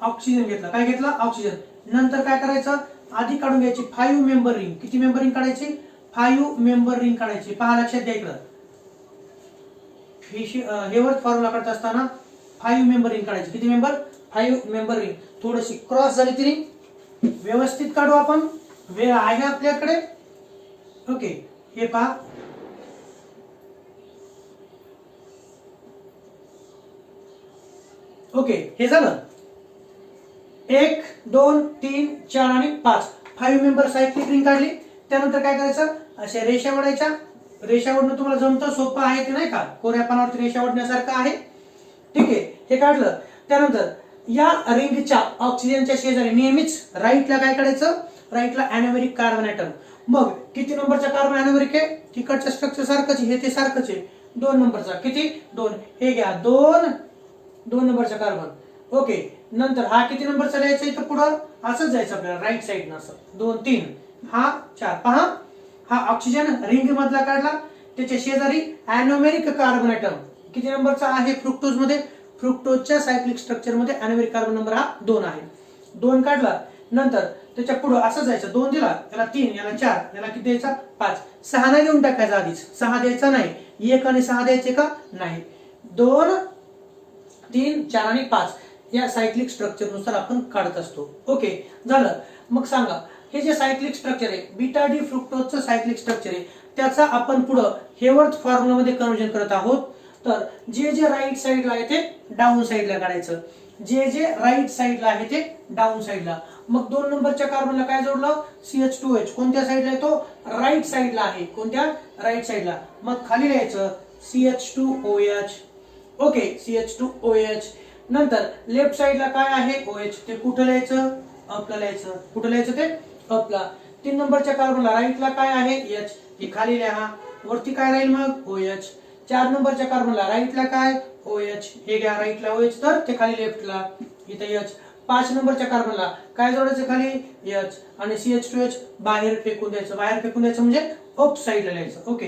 ऑक्सिजन घेतला. काय घेतला, ऑक्सिजन. नंतर काय करायचं, आधी काढून घ्यायची 5 मेंबर रिंग. किती मेंबर रिंग काढायची, 5 मेंबर रिंग काढायची. पहा, लक्षात द्या इकडं, हेवर्थ फॉर्म्युला काढत असताना 5 मेंबर रिंग काढायची. किती मेंबर, 5 मेंबर रिंग. थोडीशी क्रॉस झाली तरी व्यवस्थित काढू आपण, वेळ आहे आपल्याकडे. ओके, हे पहा, ओके, हे झालं. 1 2 3 4 आणि 5 5 मेंबर सायक्लिक रिंग काढली. त्यानंतर काय करायचं, अशा रेषा ओढायच्या. रेषा ओढणं तुम्हाला जमतं, सोपं आहे ते, नाही का, कोऱ्या पानावरती रेषा ओढण्यासारखं आहे. ठीक आहे, हे काढलं. त्यानंतर या रिंगच्या ऑक्सिजनच्या शेजारी नेहमीच राईटला काय काढायचं, राईटला अॅनोमेरिक कार्बन ॲटम. मग किती नंबरचा कार्बन अॅनोमेरिक आहे, तिकडच्या स्ट्रक्चर सारखंच, हे ते सारखंच आहे. 2 नंबरचा. किती, 2. हे घ्या, 2 नंबरचा कार्बन. ओके, नंतर हा किती नंबरचा लिहायचा, इथं पुढं असंच जायचं आपल्याला, राईट साईडनं असं, 2 3, हा 4. पहा, हा ऑक्सिजन रिंग मधला काढला. त्याच्या शेजारी अॅनोमेरिक कार्बन ॲटम किती नंबरचा आहे, फ्रुक्टोज मध्ये. फ्रुक्टोजच्या सायक्लिक स्ट्रक्चर मध्ये अॅनोमेरिक कार्बन नंबर हा 2 आहे. 2 काढला. नंतर त्याच्या पुढे असं जायचं, 2 दिला, याला 3, याला 4, याला किती द्यायचा, 5. 6 नाही देऊन टाकायचा आधीच, 6 द्यायचा नाही. 1 आणि 6 द्यायचे का नाही. 2 3 4 आणि 5 या सायक्लिक स्ट्रक्चर नुसार आपण काढत असतो. ओके, झालं. मग सांगा, हे जे सायक्लिक स्ट्रक्चर आहे, बीटा डी फ्रुक्टोजचं सायक्लिक स्ट्रक्चर आहे, त्याचा आपण पुढं हेवर्थ फॉर्म्युला मध्ये कन्वर्जन करत आहोत. तर जे जे राईट साईडला आहे ते डाऊन साईडला काढायचं, जे जे राईट साईडला आहे ते डाऊन साईडला. मग 2 नंबरच्या कार्बनला काय जोडलं, CH2H. कोणत्या साईडला आहे तो, राईट साईडला आहे. कोणत्या, राईट साईडला. मग खाली लिहायचं CH2OH. Okay, CH2OH. नंतर लेफ्ट साईडला काय आहे, OH. ते कुठं लिहायचं, अपला लिहायचं. कुठं लिहायचं ते, अपला. 3 नंबरच्या कार्बनला राईटला काय आहे, H. हे खाली लिहा. वरती काय राहील मग, OH. 4 नंबरच्या कार्बनला राईटला काय, OH. हे घ्या, राईटला OH, तर ते खाली लेफ्टला, इथे H. 5 नंबरच्या कार्बनला काय जोडायचं, खाली H. आणि CH2H बाहेर फेकून द्यायचं. बाहेर फेकून द्यायचं म्हणजे अप साईडला लिहायचं. Okay,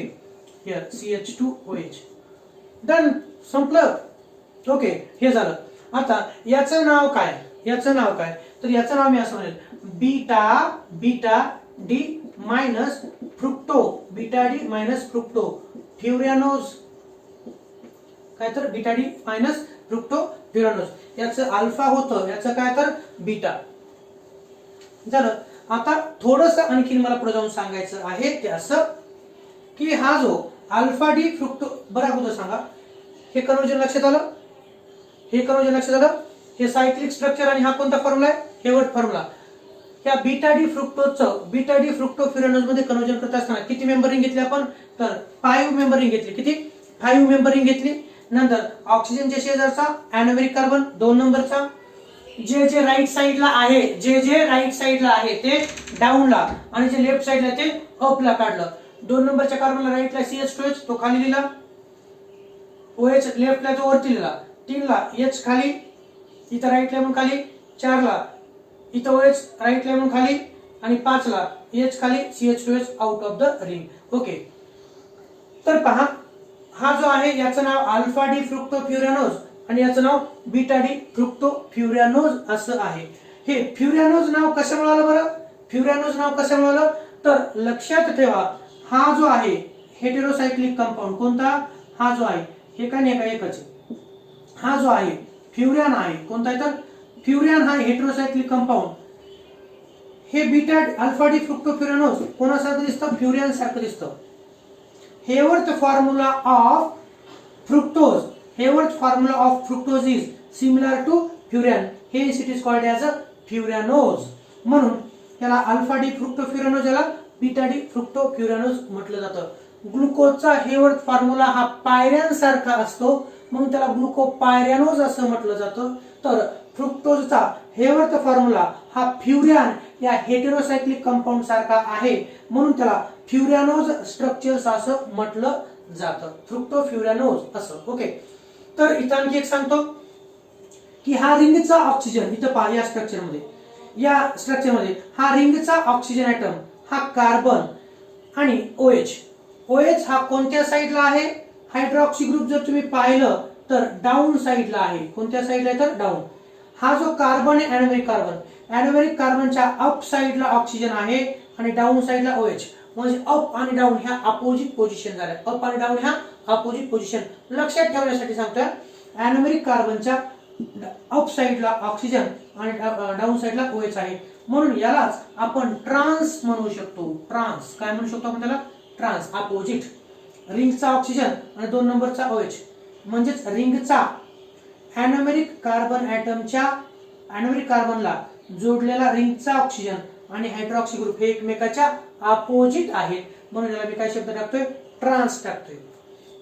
here CH2OH. डन, संपलं. ओके, हे झालं. आता याचं नाव काय, याचं नाव काय, तर याचं नाव मी असं म्हणेल, beta D minus fructo. Beta D minus fructo furanose. काय तर बीटा डी मायनस फ्रुक्टोफ्युरॅनोज. याचं अल्फा होतं, याचं काय तर बीटा. झालं. आता थोडस आणखीन मला पुढे जाऊन सांगायचं आहे ते असं की हा जो अल्फा डी फ्रुक्टो, बरं अगोदर सांगा, हे कन्वर्जन लक्षात आलं, हे कन्वर्जन लक्षात आलं. हे सायक्लिक स्ट्रक्चर आणि हा कोणता फॉर्म्युला आहे, हेवर्थ फॉर्म्युला. या बीटा डी फ्रुक्टोफ्युरॅनोज मध्ये कन्वर्जन करत असताना किती मेंबरिंग घेतली आपण, तर 5 मेंबरिंग घेतली. किती, 5 मेंबरिंग घेतली. नंतर ऑक्सिजनच्या शेजारचा अॅनोमेरिक कार्बन 2 नंबरचा, जे जे राईट साईडला आहे, जे जे राईट साईडला आहे ते डाऊनला, आणि जे लेफ्ट साईडला ते अपला काढलं. 2 नंबरच्या कार्बनला राईटला CH2H, तो खाली लिहिला. OH लेफ्टला तो वरती लिहिला. 3 ला H खाली, इथं राईटला म्हणून खाली. 4 ला इथं OH राईटला म्हणून खाली. आणि 5 ला H खाली CH2H out of the ring. Okay, तर पहा हा जो आहे याचं नाव अल्फा डी फ्रुक्टोफ्युरॅनोज आणि याचं नाव बीटा डी फ्रुक्टोफ्युरॅनोज असं आहे. हे फ्युरॅनोज नाव कसं मिळालं बरं? फ्युरॅनोज नाव कसं मिळालं तर लक्षात ठेवा, हा जो आहे हेटेरोसायक्लिक कंपाऊंड कोणता? हा जो आहे हे काय नाही का एकच आहे. हा जो आहे फ्युरॅन आहे कोणता आहे तर फ्युरॅन हा हेटेरोसायक्लिक कंपाऊंड. हे बीटा अल्फा डी फ्रुक्टोफ्युरॅनोज कोणासारखं दिसतं? फ्युरॅन सारखं दिसतं. Hayworth formula of fructose, Haworth formula of fructose is similar to furan, hence it is called as a furanose. म्हणून याला अल्फा डी फ्रुक्टोफ्युरॅनोज याला बीटा डी फ्रुक्टोफ्युरॅनोज म्हटलं जातं. ग्लुकोजचा हेवर्थ फॉर्म्युला हा पायऱ्यान सारखा असतो म्हणून त्याला ग्लुकोपायरॅनोज असं म्हटलं जातं. तर फ्रुक्टोजचा हेवर्थ फॉर्म्युला हा फ्युरॅन या हेटेरोसायक्लिक कंपाऊंड सारखा आहे म्हणून त्याला फ्युरॅनोज स्ट्रक्चर्स असं म्हटलं जातं, फ्रुक्टोफ्युरॅनोज असं. ओके, तर इथं आणखी एक सांगतो की हा रिंगचा ऑक्सिजन इथं पहा या स्ट्रक्चरमध्ये हा रिंगचा ऑक्सिजन ऍटम हा कार्बन आणि OH हा कोणत्या साईडला आहे? हायड्रॉक्सी ग्रुप जर तुम्ही पाहिलं तर डाऊन साईडला आहे. कोणत्या साईडला आहे तर डाऊन. हा जो कार्बन आहे ऍनोमेरिक कार्बनच्या अप साईडला ऑक्सिजन आहे आणि डाऊन साईडला OH. म्हणजे अप आणि डाऊन ह्या अपोजिट पोझिशन झाल्या. अप आणि डाऊन ह्या अपोजिट पोझिशन लक्षात ठेवण्यासाठी सांगतोय. ऍनोमेरिक कार्बनच्या अप साईडला ऑक्सिजन आणि डाऊन साईडला OH आहे म्हणून यालाच आपण ट्रान्स म्हणू शकतो. ट्रान्स काय म्हणू शकतो आपण त्याला? Trans, opposite. रिंगचा ऑक्सिजन आणि 2 नंबरचा OH म्हणजेच रिंगचा ऍनोमेरिक कार्बनला जोडलेला रिंगचा ऑक्सिजन आणि हायड्रॉक्सी ग्रुप हे एकमेकाच्या अपोजिट आहेत म्हणून याला मी काय शब्द टाकतोय? ट्रान्स टाकतोय.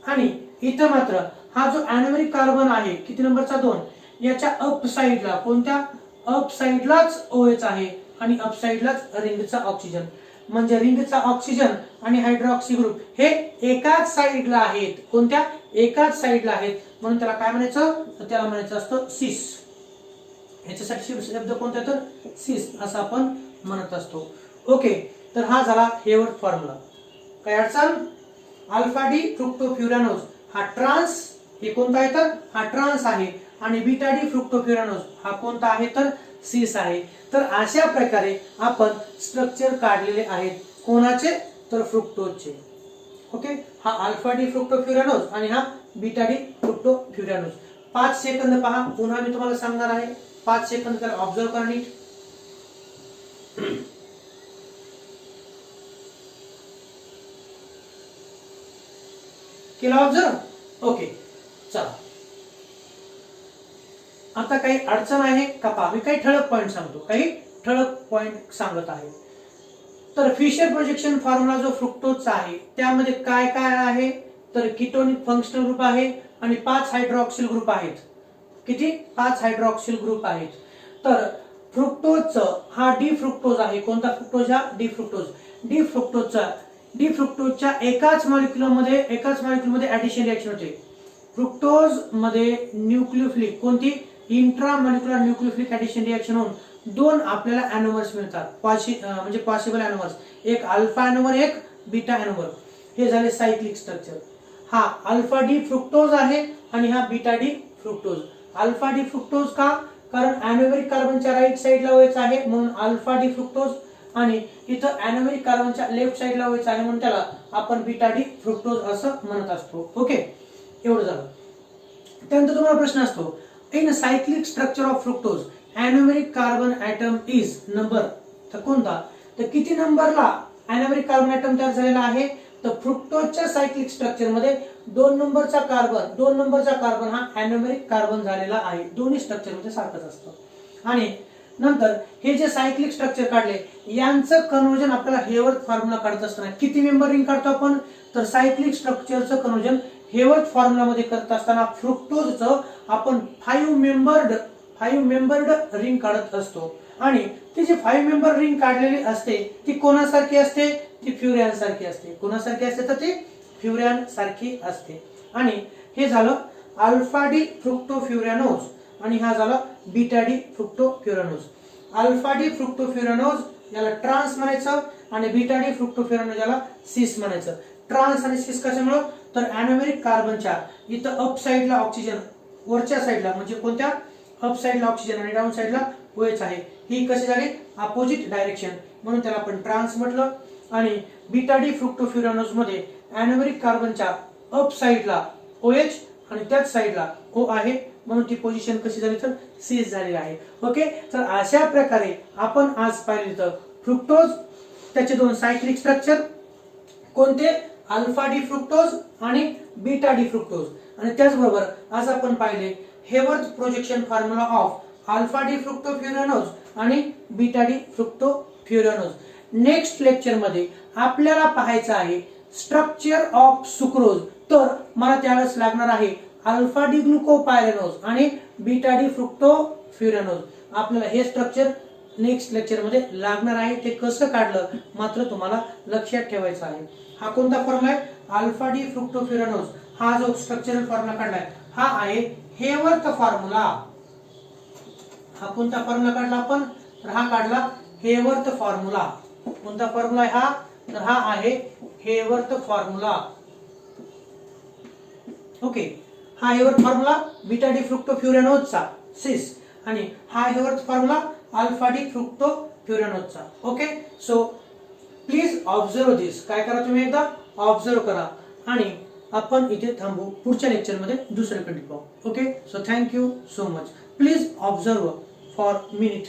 आणि इथं मात्र हा जो ऍनोमेरिक कार्बन आहे किती नंबरचा? 2, याच्या अप साईडला कोणत्या? अप साईडलाच OH आहे आणि अप साईडलाच रिंगचा ऑक्सिजन. म्हणजे रिंगचा ऑक्सिजन आणि हायड्रॉक्सी ग्रुप हे एकाच साईडला आहेत. कोणत्या? एकाच साईडला आहेत म्हणून त्याला काय म्हणायचं? त्याला म्हणायचं असतं सिस. याच्यासाठी शब्द कोणता तर सिस असं आपण म्हणत असतो. ओके, तर हा झाला हेवर्थ फॉर्म्युला. काय अडचण? अल्फा डी फ्रुक्टोफ्युरॅनोज हा ट्रान्स, हे कोणता आहे तर हा ट्रान्स आहे आणि बीटा डी फ्रुक्टोफ्युरॅनोज हा कोणता आहे तर सिस आहे. तर अशा प्रकारे आपण स्ट्रक्चर काढलेले आहेत. कोणाचे तर फ्रुक्टोजचे. ओके, हा अल्फा डी फ्रुक्टोफ्युरॅनोज आणि हा बीटा डी फ्रुक्टोफ्युरॅनोज. 5 सेकंद पहा, पुन्हा मी तुम्हाला सांगणार आहे. 5 सेकंद त्याला ऑब्झर्व करा नीट. केला ऑब्झर्व? ओके, चला आता काही अडचण आहे का पहा. मी काही ठळक पॉइंट सांगतो, काही ठळक पॉइंट सांगत आहे. तर फिशर प्रोजेक्शन फॉर्म्युला जो फ्रुक्टोजचा आहे त्यामध्ये काय काय आहे तर कीटोनिक फंक्शनल ग्रुप आहे आणि 5 हायड्रॉक्सिल ग्रुप आहेत. किती? 5 हायड्रॉक्सिल ग्रुप आहेत. तर फ्रुक्टोजचं हा डी फ्रुक्टोज आहे. कोणता फ्रुक्टोज? हा डी फ्रुक्टोज. डी फ्रुक्टोजच्या एकाच मॉलिक्युलमध्ये ऍडिशन रिएक्शन होते. फ्रुक्टोज मध्ये न्यूक्लियोफिलिक कोणती? इंट्रामॉलिक्युलर न्यूक्लियोफिलिक ऍडिशन रिएक्शन होऊन 2 आपल्याला एनोमर्स मिळतात. म्हणजे पॉसिबल एनोमर्स, एक अल्फा एनोमर, एक बीटा एनोमर. हे झाले सायक्लिक स्ट्रक्चर. हा अल्फा डी फ्रुक्टोज आहे आणि हा beta D fructose. Alpha D fructose का? कारण ऍनोमेरिक कार्बनच्या राईट साईडला OH आहे म्हणून अल्फा डी फ्रुक्टोज आणि इथं ऍनोमेरिक कार्बनच्या लेफ्ट साईडला OH आहे म्हणून त्याला आपण बीटा डी फ्रुक्टोज असं म्हणत असतो. ओके, एवढं झालं. त्यानंतर तुम्हाला प्रश्न असतो, in cyclic structure of fructose anomeric carbon atom is number. तर कोणता? तर किती नंबरला ऍनोमेरिक कार्बन ऍटम तयार झालेला आहे तर फ्रुक्टोजच्या सायक्लिक स्ट्रक्चर मध्ये 2 नंबरचा कार्बन हा ऍनोमेरिक कार्बन झालेला आहे. दोन्ही स्ट्रक्चर मध्ये सारखंच असतं. आणि नंतर हे जे सायक्लिक स्ट्रक्चर काढले यांचं कन्वर्जन आपल्याला हेवर्थ फॉर्म्युला काढत असताना किती मेंबर रिंग काढतो आपण तर सायक्लिक स्ट्रक्चरचं कन्वर्जन हेवर्थ फॉर्म्युला मध्ये करत असताना फ्रुक्टोजचं आपण 5 मेंबर्ड रिंग काढत असतो. आणि ती जी 5 मेंबर रिंग काढलेली असते ती कोणासारखी असते? ती फ्युरॅन सारखी असते. कोणासारखी असते तर ती फ्युरॅन सारखी असते. आणि हे झालं अल्फा डी फ्रुक्टोफ्युरॅनोज आणि हा झाला बीटा डी फ्रुक्टोफ्युरॅनोज. अल्फा डी फ्रुक्टोफ्युरॅनोज याला ट्रान्स म्हणायचं आणि बीटा डी फ्रुक्टोफ्युरानोज याला सिस म्हणायचं. ट्रान्स आणि सिस कशामुळे, तर अॅनोमेरिक कार्बनच्या इथं अप साइडला ऑक्सिजन, वरच्या साइडला म्हणजे कोणत्या, अप साइडला ऑक्सिजन आणि डाऊन साइडला OH आहे. ही कशी झाली, अपोजिट डायरेक्शन, म्हणून त्याला आपण ट्रान्स म्हटलं. आणि बीटा डी फ्रुक्टोफ्युरानोज मध्ये अॅनोमेरिक कार्बनच्या अप साइडला OH आणि त्याच साइडला O आहे, म्हणून ती पोझिशन कशी झाली, तर सिस झालेली आहे. ओके, तर अशा प्रकारे आपण आज पाहिले तर फ्रुक्टोज, त्याचे दोन सायक्लिक स्ट्रक्चर कोणते, अल्फा डी फ्रुक्टोज आणि बीटा डी फ्रुक्टोज. आणि त्याचबरोबर आज आपण पाहिले Haworth projection formula of alpha D fructofuranose आणि beta D fructofuranose. Next lecture मध्ये आपल्याला पाहायचं आहे स्ट्रक्चर ऑफ सुक्रोज. तर मला त्यावेळेस लागणार आहे अल्फा डी ग्लुकोपायरेनोज आणि बीटा डी फ्रुक्टोफ्युरानोज. आपल्याला हे स्ट्रक्चर नेक्स्ट लेक्चर मध्ये लागणार आहे. ते कसं काढलं मात्र तुम्हाला लक्षात ठेवायचं आहे. हा कोणता फॉर्म्युला आहे, अल्फा डी फ्रुक्टोफ्युरानोज. हा जो स्ट्रक्चरल फॉर्म्युला काढलाय हा आहे हेवर्थ फॉर्म्युला. हा कोणता फॉर्म्युला काढला आपण, तर हा काढला हेवर्थ फॉर्म्युला. कोणता फॉर्म्युला आहे हा, तर हा आहे हेवर्थ फॉर्म्युला. ओके, हा हेवर्थ फॉर्म्युला बीटा डी फ्रुक्टोफ्युरानोजचा सिस आणि हा हेवर्थ फॉर्म्युला अल्फा डी फ्रुक्टोफ्युरानोजचा. Okay, so please observe this. काय करा तुम्ही, एकदा ऑब्झर्व करा आणि आपण इथे थांबू. पुढच्या लेक्चर मध्ये दुसरे कंटिन्यू पाहू. Okay, so thank you so much. Please observe for minute.